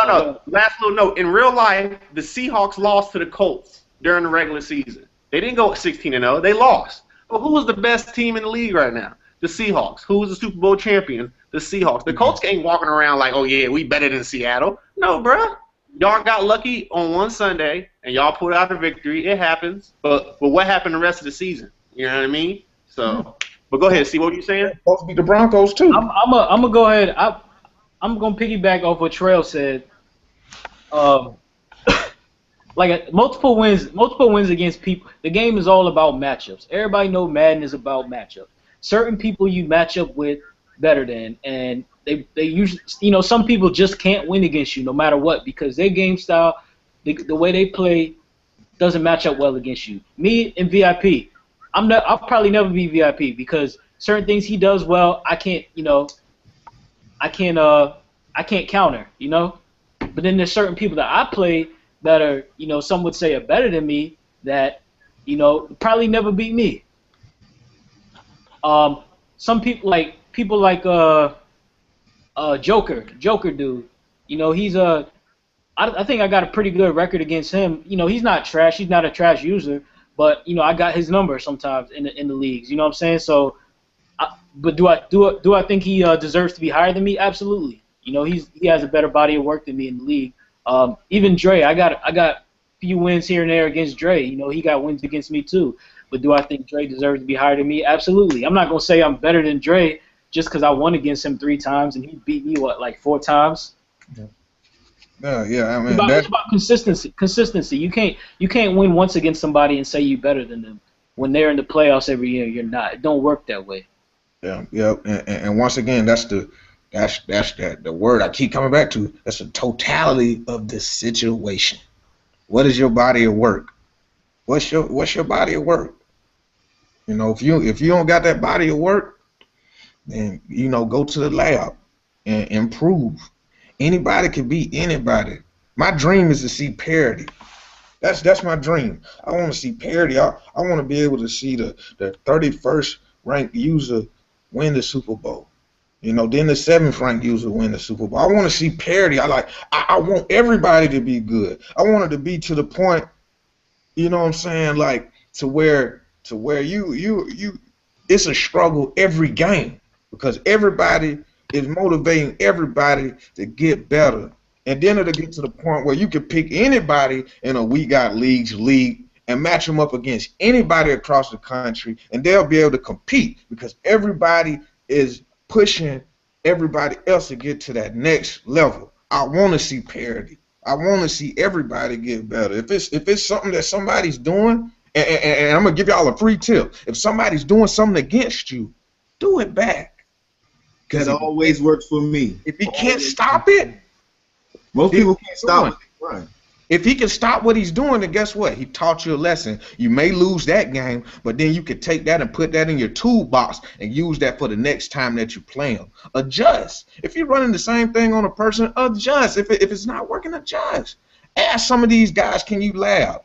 no. Last little note. In real life, the Seahawks lost to the Colts during the regular season. They didn't go 16-0. They lost. But who was the best team in the league right now? The Seahawks. Who was the Super Bowl champion? The Seahawks. The Colts ain't walking around like, oh, yeah, we better than Seattle. No, bruh. Y'all got lucky on one Sunday, and y'all pulled out a victory. It happens. But what happened the rest of the season? You know what I mean? So, but go ahead. See what you saying? Supposed to beat the Broncos too. I'm gonna go ahead. I'm gonna piggyback off what Trail said. Um, like multiple wins against people. The game is all about matchups. Everybody know Madden is about matchups. Certain people you match up with better than, and they usually, some people just can't win against you no matter what because their game style, the way they play, doesn't match up well against you. Me in VIP, I'll probably never be VIP because certain things he does well, I can't I can't counter, But then there's certain people that I play that are, some would say are better than me that, probably never beat me. Some people like Joker dude. He's I think I got a pretty good record against him. He's not trash. He's not a trash user, but I got his number sometimes in the leagues. You know what I'm saying? So, but do I think he deserves to be higher than me? Absolutely. He has a better body of work than me in the league. Even Dre, I got a few wins here and there against Dre. He got wins against me too. But do I think Dre deserves to be higher than me? Absolutely. I'm not gonna say I'm better than Dre just because I won against him 3 times and he beat me like 4 times. Yeah. I mean It's about consistency. Consistency. You can't win once against somebody and say you're better than them when they're in the playoffs every year. You're not. It don't work that way. yeah. And once again, that's the word I keep coming back to. That's the totality of the situation. What is your body of work? What's your body of work? If you don't got that body of work, then go to the lab and improve. Anybody can beat anybody. My dream is to see parity. That's my dream. I want to see parity. I want to be able to see the 31st ranked user win the Super Bowl. You know, then the 7th ranked user win the Super Bowl. I want to see parity. I want everybody to be good. I want it to be to the point, you know what I'm saying, like to where you it's a struggle every game because everybody is motivating everybody to get better. And then it'll get to the point where you can pick anybody in a We Got Leagues league and match them up against anybody across the country, and they'll be able to compete because everybody is pushing everybody else to get to that next level. I want to see parity. I want to see everybody get better. If it's something that somebody's doing, and I'm gonna give y'all a free tip. If somebody's doing something against you, do it back. Because That always works for me. if he can't stop it, Most people can't stop what they run. if he can stop what he's doing, then guess what? He taught you a lesson. You may lose that game, but then you could take that and put that in your toolbox and use that for the next time that you play him. Adjust. If you're running the same thing on a person, adjust. If it's not working, adjust. Ask some of these guys, can you lab?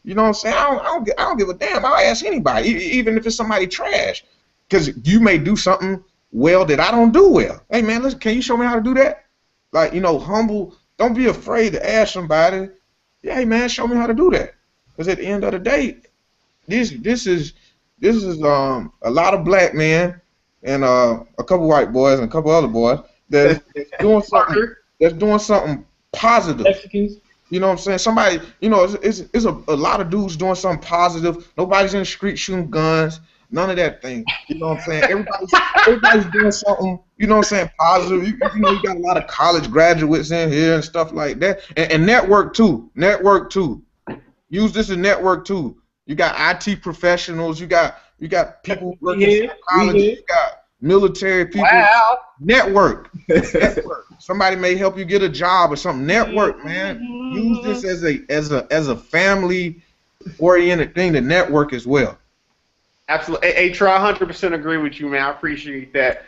You know what I'm saying? I don't give a damn. I'll ask anybody, even if it's somebody trash. Because you may do something well that I don't do well. Hey, man, listen, can you show me how to do that? Like, humble. Don't be afraid to ask somebody. Yeah, hey man, show me how to do that. Because at the end of the day, this is a lot of black men and a couple white boys and a couple other boys that's doing something positive. Mexicans. You know what I'm saying? Somebody, it's a lot of dudes doing something positive. Nobody's in the street shooting guns. None of that thing. You know what I'm saying? Everybody's doing something, you know what I'm saying, positive. You got a lot of college graduates in here and stuff like that. And network too. Network too. Use this as network too. You got IT professionals, you got people working in college, you got military people. Wow. Network. Network. Somebody may help you get a job or something. Network, man. Use this as a family oriented thing to network as well. Absolutely. Hey, Troy, I 100% agree with you, man. I appreciate that.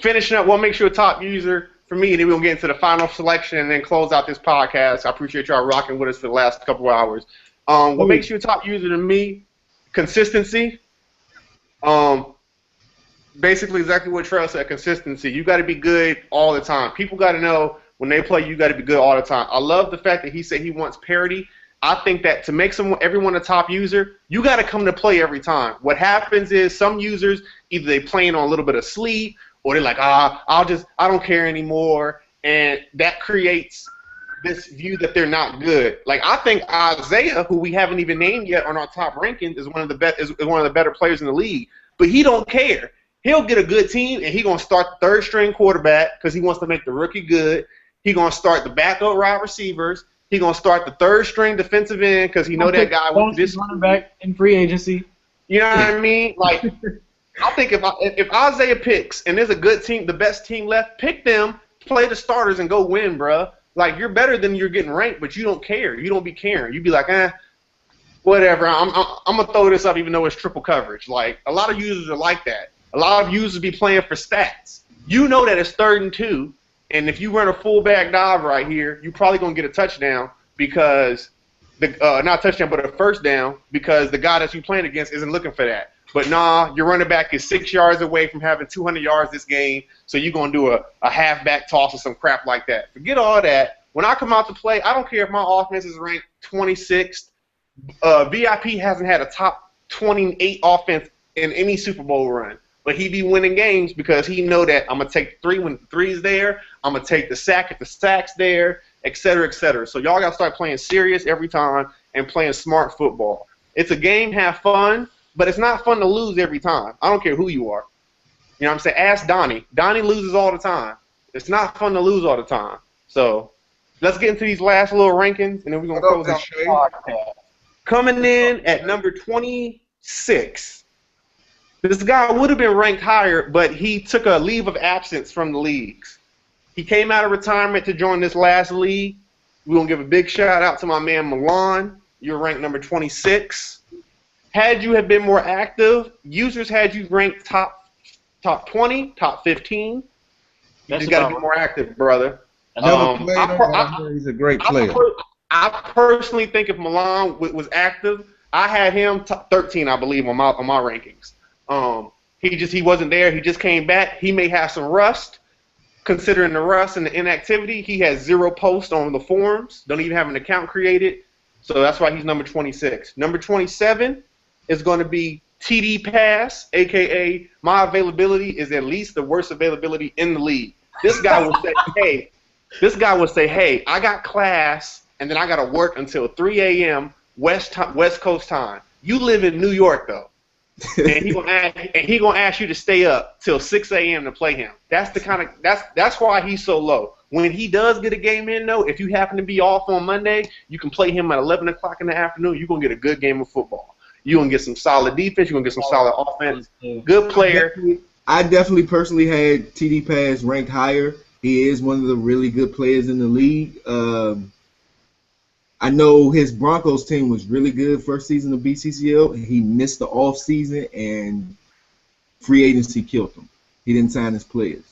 Finishing up, what makes you a top user for me, and then we'll get into the final selection and then close out this podcast. I appreciate y'all rocking with us for the last couple of hours. What makes you a top user to me? Consistency. Basically exactly what Trell said, consistency. You got to be good all the time. People got to know when they play, you got to be good all the time. I love the fact that he said he wants parity. I think that to make everyone a top user, you got to come to play every time. What happens is some users, either they playing on a little bit of sleep, or they're like, I don't care anymore, and that creates this view that they're not good. Like I think Isaiah, who we haven't even named yet on our top rankings, is one of the better players in the league, but he don't care. He'll get a good team, and he's going to start the third string quarterback because he wants to make the rookie good. He's going to start the backup wide receivers. He's going to start the third string defensive end because he know that guy wants this running back in free agency. You know what I mean? Like, I think if Isaiah picks and there's a good team, the best team left, pick them, play the starters, and go win, bro. Like, you're better than you're getting ranked, but you don't care. You don't be caring. You be like, whatever. I'm going to throw this up even though it's triple coverage. Like, a lot of users are like that. A lot of users be playing for stats. You know that it's 3rd and 2, and if you run a fullback dive right here, you're probably going to get a touchdown because not a touchdown, but a first down because the guy that you're playing against isn't looking for that. But nah, your running back is 6 yards away from having 200 yards this game, so you're going to do a halfback toss or some crap like that. Forget all that. When I come out to play, I don't care if my offense is ranked 26th. VIP hasn't had a top 28 offense in any Super Bowl run. But he be winning games because he know that I'm going to take 3 when the 3's there. I'm going to take the sack if the sack's there, et cetera, et cetera. So y'all got to start playing serious every time and playing smart football. It's a game, have fun, but it's not fun to lose every time. I don't care who you are. You know what I'm saying? Ask Donnie. Donnie loses all the time. It's not fun to lose all the time. So let's get into these last little rankings, and then we're going to close out the podcast. Coming in at number 26. This guy would have been ranked higher, but he took a leave of absence from the leagues. He came out of retirement to join this last league. We're going to give a big shout out to my man Milan. You're ranked number 26. Had you have been more active, users had you ranked top 20, top 15. You just got to be more active, brother. He's a great player. I personally think if Milan was active, I had him top 13, I believe, on my rankings. He wasn't there. He just came back. He may have some rust. Considering the rust and the inactivity, he has 0 posts on the forums. Don't even have an account created. So that's why he's number 26. Number 27 is going to be TD Pass, a.k.a. my availability is at least the worst availability in the league. This guy will say, hey, I got class, and then I got to work until 3 a.m. West Coast time. You live in New York, though. And he gonna ask you to stay up till 6 a.m. to play him. That's why he's so low. When he does get a game in, though, if you happen to be off on Monday, you can play him at 11 o'clock in the afternoon. You're gonna get a good game of football. You're gonna get some solid defense. You're gonna get some solid offense. Good player. I definitely personally had TD Pass ranked higher. He is one of the really good players in the league. I know his Broncos team was really good first season of BCCL. He missed the off season and free agency killed him. He didn't sign his players.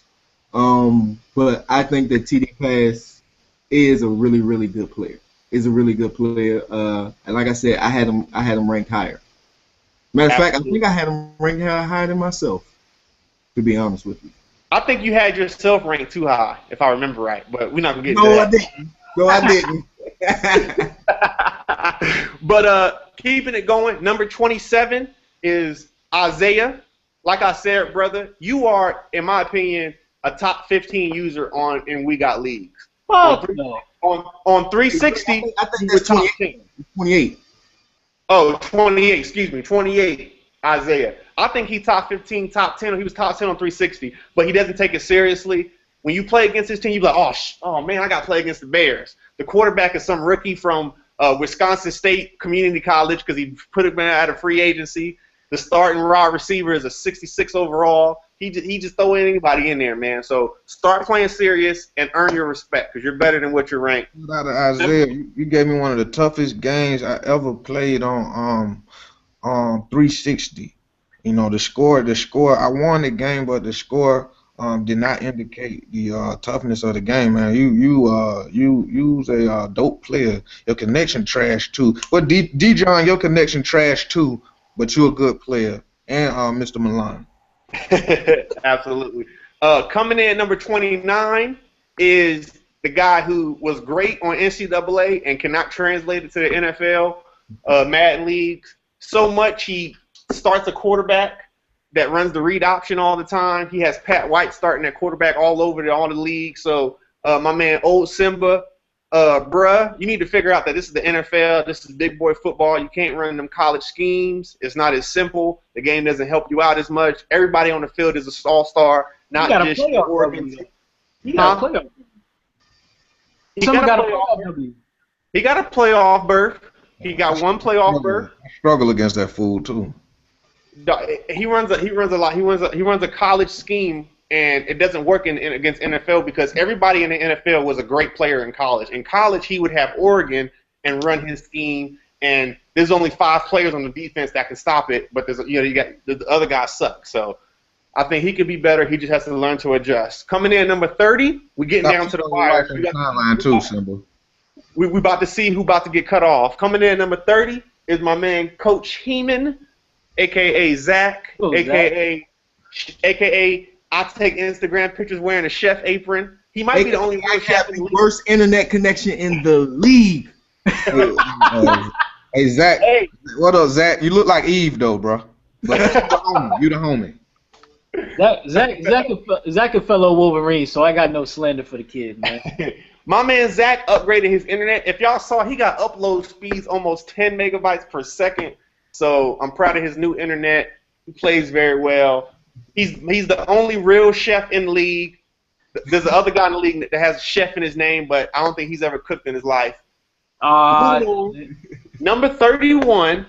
But I think that TD Pass is a really, really good player. Is a really good player. And like I said, I had him ranked higher. Matter of fact, I think I had him ranked higher than myself, to be honest with you. I think you had yourself ranked too high, if I remember right. But we're not gonna get into that. No, I didn't. But keeping it going, number 27 is Isaiah. Like I said, brother, you are, in my opinion, a top 15 user in We Got Leagues. Fuck no. On 360, I think you were that's top 28. 10. 28. Oh, 28, excuse me, 28, Isaiah. I think he top 15, top 10, or he was top 10 on 360, but he doesn't take it seriously. When you play against his team, you're like, oh man, I got to play against the Bears. The quarterback is some rookie from Wisconsin State Community College because he put him out of free agency. The starting wide receiver is a 66 overall. He just throw anybody in there, man. So start playing serious and earn your respect because you're better than what you're ranked. Out of Isaiah, you gave me one of the toughest games I ever played on 360. You know, the score. I won the game, but the score did not indicate the toughness of the game, man. You's a dope player. Your connection trash too. But John, your connection trash too. But you're a good player, and Mr. Milan. Absolutely. Coming in at number 29 is the guy who was great on NCAA and cannot translate it to the NFL, Madden leagues. So much he starts a quarterback that runs the read option all the time. He has Pat White starting at quarterback all over all the leagues. So my man, Old Simba, bruh, you need to figure out that this is the NFL. This is big boy football. You can't run them college schemes. It's not as simple. The game doesn't help you out as much. Everybody on the field is an all-star, not just Oregon. You got a playoff. He got a playoff berth. He got one playoff berth. I struggle against that fool too. He runs a college scheme, and it doesn't work against NFL because everybody in the NFL was a great player in college. In college, he would have Oregon and run his scheme, and there's only 5 players on the defense that can stop it. But you got the other guys suck. So I think he could be better. He just has to learn to adjust. Coming in number 30, we're getting down to the wire. We about to see who about to get cut off. Coming in at number 30 is my man Coach Heeman, a.k.a. Zach, a.k.a. I take Instagram pictures wearing a chef apron. He might be the only one having the worst internet connection in the league. Hey, Zach. Hey. What up, Zach? You look like Eve, though, bro. But you the homie. Zach a fellow Wolverine, so I got no slander for the kid, man. My man Zach upgraded his internet. If y'all saw, he got upload speeds almost 10 megabytes per second. So I'm proud of his new internet. He plays very well. He's the only real chef in the league. There's the other guy in the league that has a chef in his name, but I don't think he's ever cooked in his life. Number 31,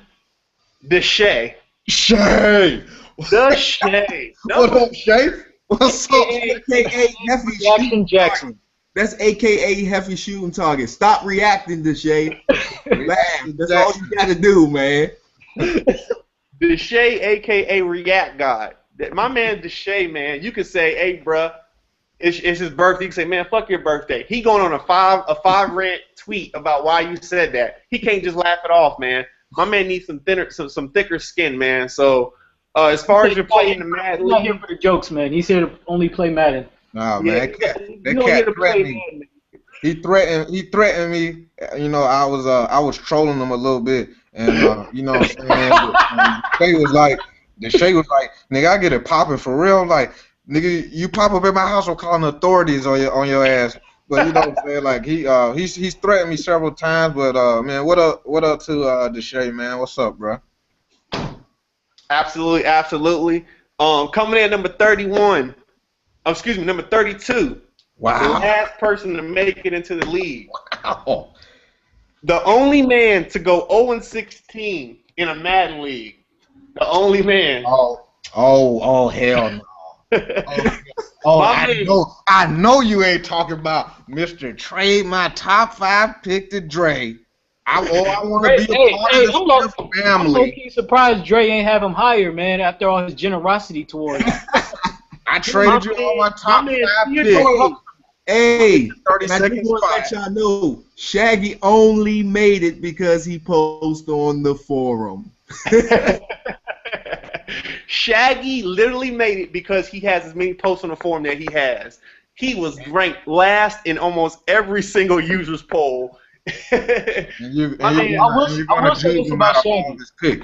Deshae. Shay. The Shay. What up, Shay? What's up? AKA Hefty Jackson. That's AKA Hefty shooting target. Stop reacting to Shay. That's all you got to do, man. Deshae, a.k.a. React God. My man Deshae, man, you could say, hey, bruh, it's his birthday. You can say, man, fuck your birthday. He going on a five rant tweet about why you said that. He can't just laugh it off, man. My man needs some thicker skin, man. So As far as you're playing the Mad He's not here League, for the jokes, man. He's here to only play Madden. Nah, yeah, man, you that don't get cat to threatened play me. Madden. He threatened me. You know, I was trolling him a little bit, and you know what I'm saying. But, the Shay was like, nigga, I get it popping for real. Like, nigga, you pop up at my house, I'm calling the authorities on your ass. But you know what I'm saying. Like he's threatened me several times. But man, what up to Deshae, man? What's up, bro? Absolutely, absolutely. Coming in at number 31. Excuse me, number 32. The Wow. last person to make it into the league. Wow. The only man to go 0-16 in a Madden league. The only man. Oh, hell no. Oh, My man. I know you ain't talking about Mr. Trade my top 5 pick to Dre. I want to be a part of the Smith I'm family. low-key surprised Dre ain't have him higher, man, after all his generosity towards him. I traded you all my top 5 picks. Hey, 30 and I second just want to let spot. y'all know, Shaggy only made it because he posted on the forum. Shaggy literally made it because he has as many posts on the forum that he has. He was ranked last in almost every single user's poll. And you're I will say this about Shaggy.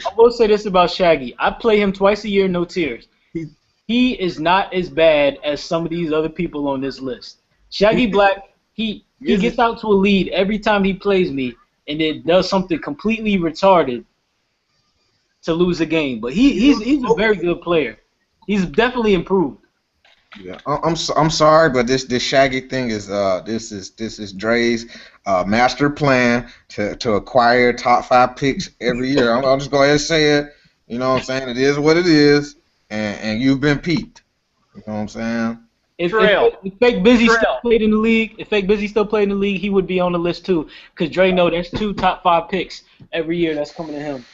I will say this about Shaggy. I play him twice a year, no tears. He is not as bad as some of these other people on this list. Shaggy Black, he gets out to a lead every time he plays me, and it does something completely retarded to lose a game. But he's a very good player. He's definitely improved. Yeah, I'm sorry, but this Shaggy thing is this is Dre's master plan to acquire top 5 picks every year. I'm just going to say it. You know what I'm saying? It is what it is, and you've been peaked. You know what I'm saying? If Fake Busy still played in the league, he would be on the list too. Because Dre know there's 2 top 5 picks every year that's coming to him.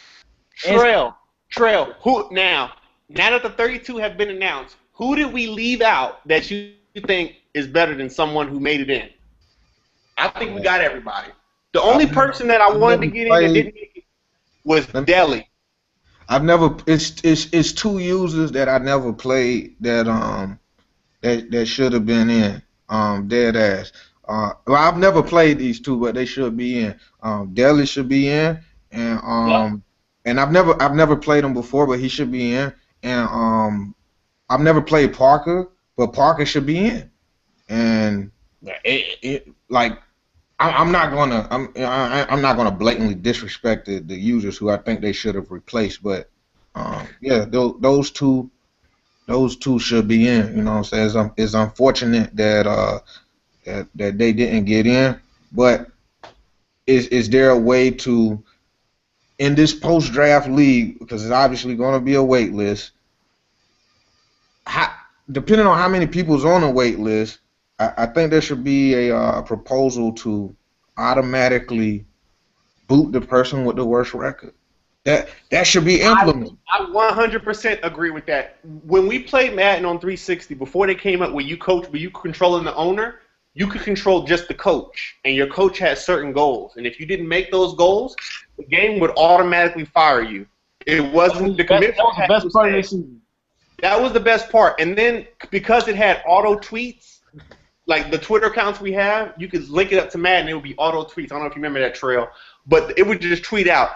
Trail. Who now that the 32 have been announced, who did we leave out that you think is better than someone who made it in? I think we got everybody. The only person that I wanted to get in that didn't make it was Deli. I've never. It's 2 users that I never played that should have been in. Dead ass. Well, I've never played these 2, but they should be in. Deli should be in, and I've never played him before, but he should be in. And I've never played Parker, but Parker should be in. And I'm not gonna blatantly disrespect the users who I think they should have replaced, but yeah, those two should be in. You know what I'm saying? It's unfortunate that that they didn't get in, but is there a way to, in this post draft league, because it's obviously going to be a wait list, depending on how many people's on the wait list, I think there should be a proposal to automatically boot the person with the worst record. That should be implemented. I 100% agree with that. When we played Madden on 360, before they came up where you controlling the owner, you could control just the coach, and your coach has certain goals. And if you didn't make those goals, the game would automatically fire you. It wasn't the commission. That was the best part of the season. That was the best part. And then because it had auto tweets, like the Twitter accounts we have, you could link it up to Madden, it would be auto tweets. I don't know if you remember that, Trail, but it would just tweet out,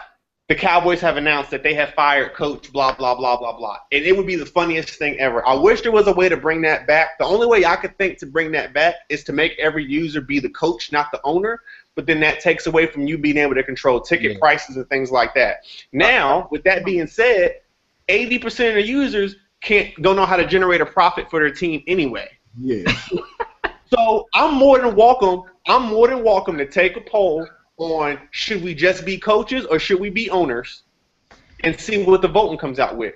the Cowboys have announced that they have fired coach, blah, blah, blah, blah, blah. And it would be the funniest thing ever. I wish there was a way to bring that back. The only way I could think to bring that back is to make every user be the coach, not the owner. But then that takes away from you being able to control ticket prices and things like that. Now, with that being said, 80% of the users don't know how to generate a profit for their team anyway. Yeah. So I'm more than welcome to take a poll on should we just be coaches or should we be owners, and see what the voting comes out with.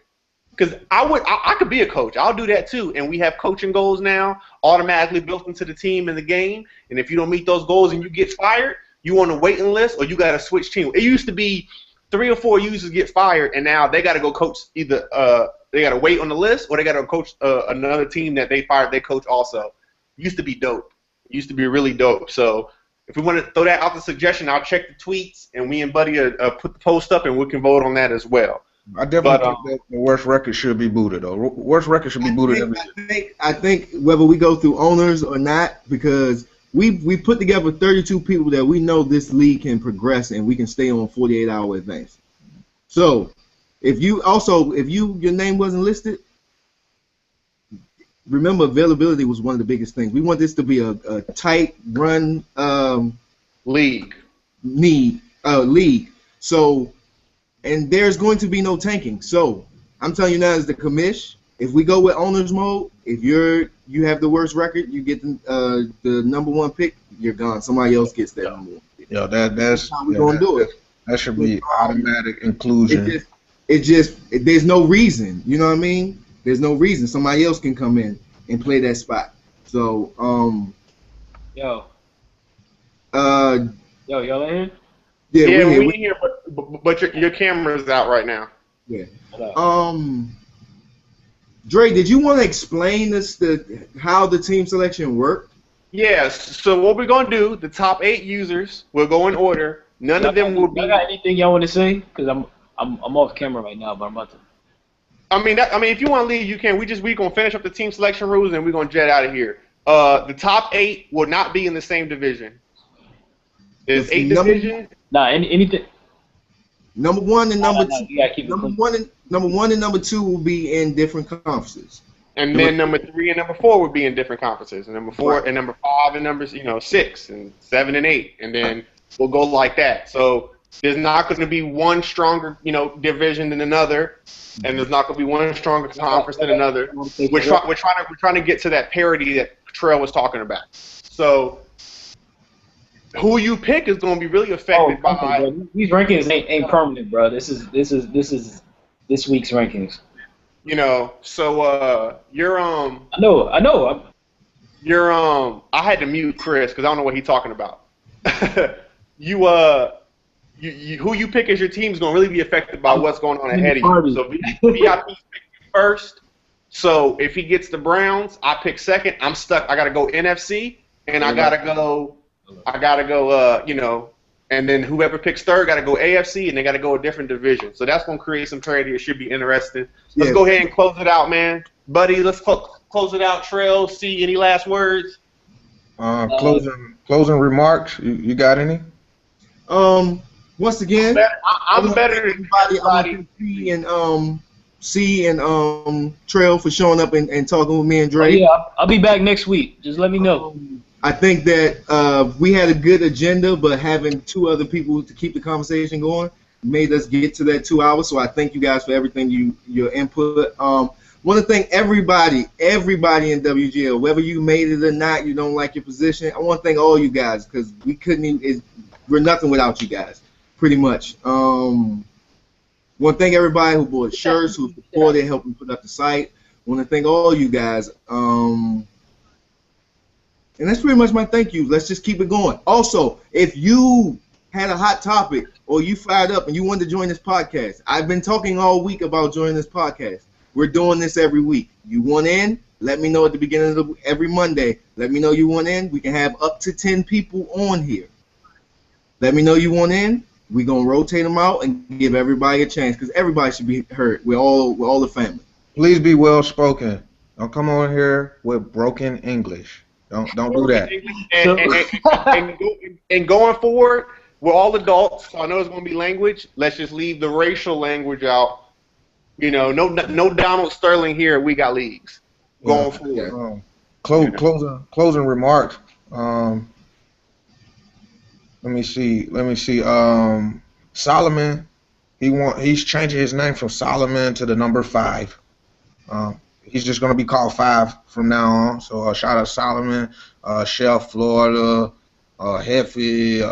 Because I could be a coach. I'll do that too. And we have coaching goals now automatically built into the team and the game. And if you don't meet those goals and you get fired, you on a waiting list or you got to switch team. It used to be 3 or 4 users get fired, and now they got to go coach either they got to wait on the list or they got to coach another team that they fired their coach also. It used to be dope. It used to be really dope. So if we want to throw that out the suggestion, I'll check the tweets, and we and Buddy put the post up, and we can vote on that as well. I definitely But think that the worst record should be booted though. Worst record should be booted every year. I think whether we go through owners or not, because we put together 32 people that we know this league can progress and we can stay on 48-hour advance. So if your name wasn't listed, remember availability was one of the biggest things. We want this to be a tight run league. league. So and there's going to be no tanking. So I'm telling you now, as the commish, if we go with owners mode, if you have the worst record, you get the number one pick, you're gone. Somebody else gets that number one pick. Yeah, that's how we're gonna do it. That should be automatic inclusion. There's no reason. You know what I mean? There's no reason. Somebody else can come in and play that spot. So Yo, y'all in here? Yeah, we here, but your camera's out right now. Yeah. Dre, did you want to explain how the team selection worked? Yes. So what we're gonna do? The top 8 users will go in order. None of them will be. Y'all got anything y'all want to say? Because I'm off camera right now, but I'm about to. I mean, if you want to leave, you can. We gonna finish up the team selection rules and we're gonna jet out of here. The top 8 will not be in the same division. There's 8 divisions. Nah, anything. Number 1 and number 2. You gotta keep it clean. Number 1 and number 2 will be in different conferences. And then number 3 and number 4 would be in different conferences. And number 4 and number 5 and numbers, 6 and 7 and 8, and then we'll go like that. So there's not going to be one stronger, division than another, and there's not going to be one stronger conference than another. We're trying to get to that parity that Trail was talking about. So who you pick is going to be really affected by. These rankings ain't permanent, bro. This is this week's rankings. So you're I know. You're I had to mute Chris because I don't know what he's talking about. you who you pick as your team is going to really be affected by what's going on ahead of you. So VIP pick first. So if he gets the Browns, I pick second. I'm stuck. I got to go NFC, and I got to go. And then whoever picks third got to go AFC, and they got to go a different division. So that's going to create some parity. It should be interesting. Let's go ahead and close it out, man. Buddy, let's close it out. Trail, see any last words? Closing remarks. You got any? Once again, I'm better than everybody. C and Trail for showing up and talking with me and Dre. Yeah, I'll be back next week. Just let me know. I think that we had a good agenda, but having 2 other people to keep the conversation going made us get to that 2 hours. So I thank you guys for everything, your input. Want to thank everybody in WGL, whether you made it or not, you don't like your position. I want to thank all you guys because we're nothing without you guys, pretty much. Want to thank everybody who bought shirts, who supported, helped me put up the site. Want to thank all you guys. And that's pretty much my thank you. Let's just keep it going. Also, if you had a hot topic or you fired up and you wanted to join this podcast, I've been talking all week about joining this podcast. We're doing this every week. You want in? Let me know at the beginning of every Monday. Let me know you want in. We can have up to 10 people on here. Let me know you want in. We're going to rotate them out and give everybody a chance because everybody should be heard. We're all the family. Please be well spoken. Don't come on here with broken English. Don't do that. And going forward, we're all adults. So I know it's going to be language. Let's just leave the racial language out. No Donald Sterling here. We got leagues going forward. Closing remarks. Let me see. Solomon. He's changing his name from Solomon to the number 5. He's just gonna be called 5 from now on. So shout out Solomon, Chef Florida, Heffy,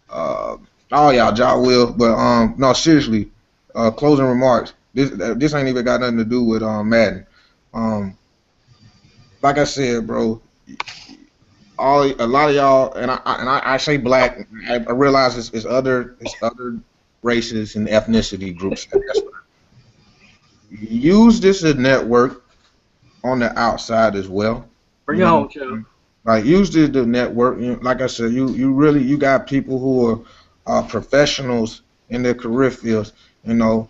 all y'all, Ja Will. But no, seriously, closing remarks. This ain't even got nothing to do with Madden. Like I said, bro, a lot of y'all, and I say black. I realize it's other races and ethnicity groups. Use this as a network on the outside as well. Bring it home, Joe. Like use the network. Like I said, you got people who are professionals in their career fields. You know,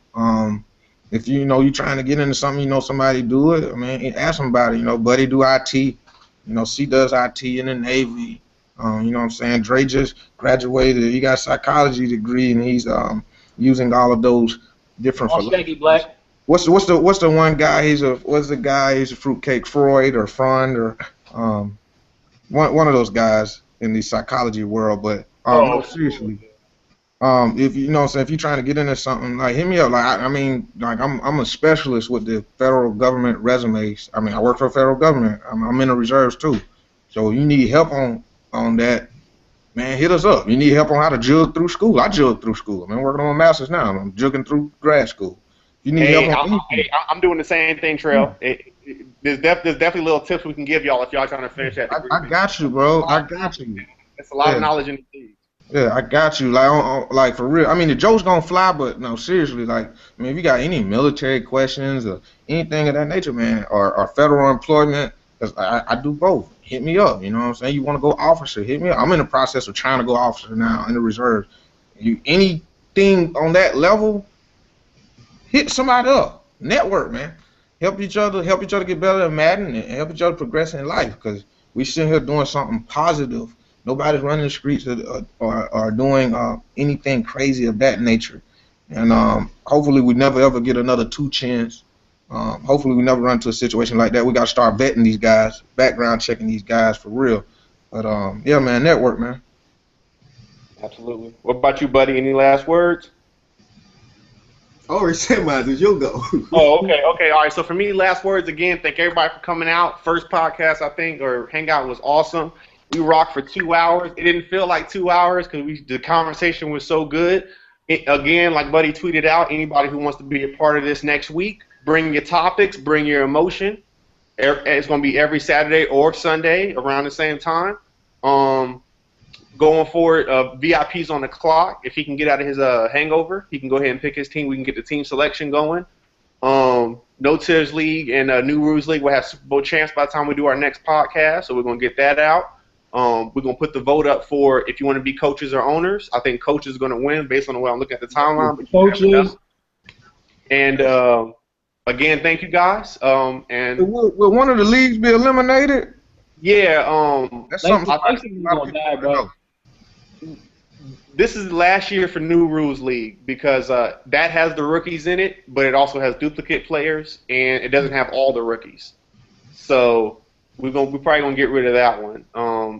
if you trying to get into something, somebody do it. I mean, ask somebody. Buddy do IT. C does IT in the Navy. You know what I'm saying? Dre just graduated. He got a psychology degree, and he's using all of those different All Shaggy Black. philosophies. What's the one guy? What's the guy? He's a fruitcake. Freud or Freund or um, one of those guys in the psychology world. But no, Oh, seriously. If you know what I'm saying, if you're trying to get into something, like hit me up. Like I mean, like I'm a specialist with the federal government resumes. I mean, I work for the federal government. I'm in the reserves too. So you need help on that, man, hit us up. You need help on how to jug through school. I jug through school. I'm working on my master's now. I'm jugging through grad school. If you need help hey, on anything, I'm doing the same thing, yeah. Trail. There's definitely little tips we can give y'all if y'all trying to finish that degree. I got you, bro. I got you. It's a lot of Yeah. knowledge in the league. Yeah, I got you. Like for real. I mean, the joke's gonna fly, but no, seriously. Like, I mean, if you got any military questions or anything of that nature, man, or federal employment, 'cause I do both. Hit me up. You know what I'm saying? You want to go officer? Hit me up. I'm in the process of trying to go officer now in the reserves. You anything on that level? Hit somebody up. Network, man. Help each other. Help each other get better at Madden and help each other progress in life. Because we sitting here doing something positive. Nobody's running the streets or doing anything crazy of that nature. And hopefully we never ever get another 2 Chins. Hopefully we never run into a situation like that. We got to start vetting these guys, background checking these guys for real. But yeah, man, network, man. Absolutely. What about you, buddy? Any last words? I already said mine. You'll go. Oh, okay, okay, all right. So for me, last words again. Thank everybody for coming out. First podcast, I think, or hangout was awesome. We rocked for 2 hours. It didn't feel like 2 hours because the conversation was so good. Again, like Buddy tweeted out, anybody who wants to be a part of this next week, bring your topics, bring your emotion. It's going to be every Saturday or Sunday around the same time. Going forward, VIP's on the clock. If he can get out of his hangover, he can go ahead and pick his team. We can get the team selection going. No Tiers League and New Rules League will have Super Bowl champs by the time we do our next podcast, so we're going to get that out. We're going to put the vote up for if you want to be coaches or owners. I think coaches are going to win based on the way I'm looking at the timeline. But Coaches. And again, thank you guys. And Will one of the leagues be eliminated? yeah, That's something. this is last year for New Rules League because that has the rookies in it, but it also has duplicate players, and it doesn't have all the rookies. So we're probably gonna get rid of that one.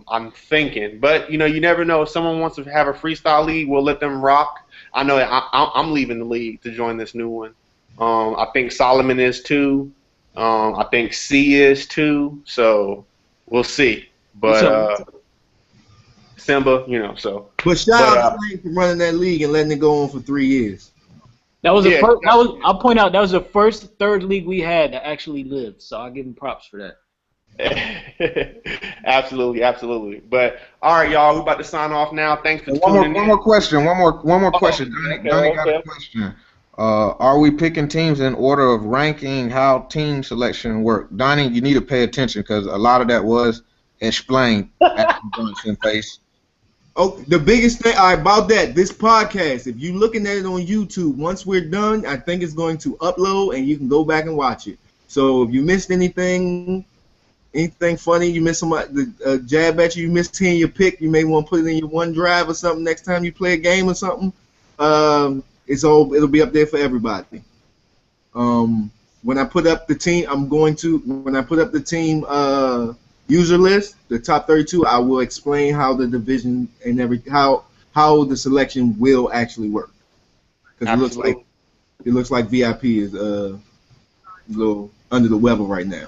I'm thinking, but you never know. If someone wants to have a freestyle league, we'll let them rock. I know I'm leaving the league to join this new one. I think Solomon is too. I think C is too. So we'll see. But Simba, so. But shout out to Wayne for running that league and letting it go on for 3 years. That was the first. I'll point out that was the first third league we had that actually lived. So I'll give him props for that. Absolutely, absolutely. But all right, y'all, we're about to sign off now. Thanks for tuning in. One more question. One more question. Donnie got a question. Are we picking teams in order of ranking how team selection work? Donnie, you need to pay attention because a lot of that was explained at the face. Oh, the biggest thing about that, this podcast, if you're looking at it on YouTube, once we're done, I think it's going to upload and you can go back and watch it. So if you missed anything funny, you missed somebody, jab at you missed hearing your pick, you may want to put it in your OneDrive or something next time you play a game or something. It'll be up there for everybody. When I put up the team, when I put up the team user list, the top 32, I will explain how the division and how the selection will actually work. Because it looks like VIP is a little under the weather right now.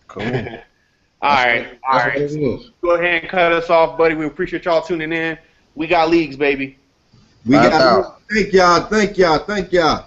Cool. All right. Go ahead and cut us off, buddy. We appreciate y'all tuning in. We got leagues, baby. Thank y'all.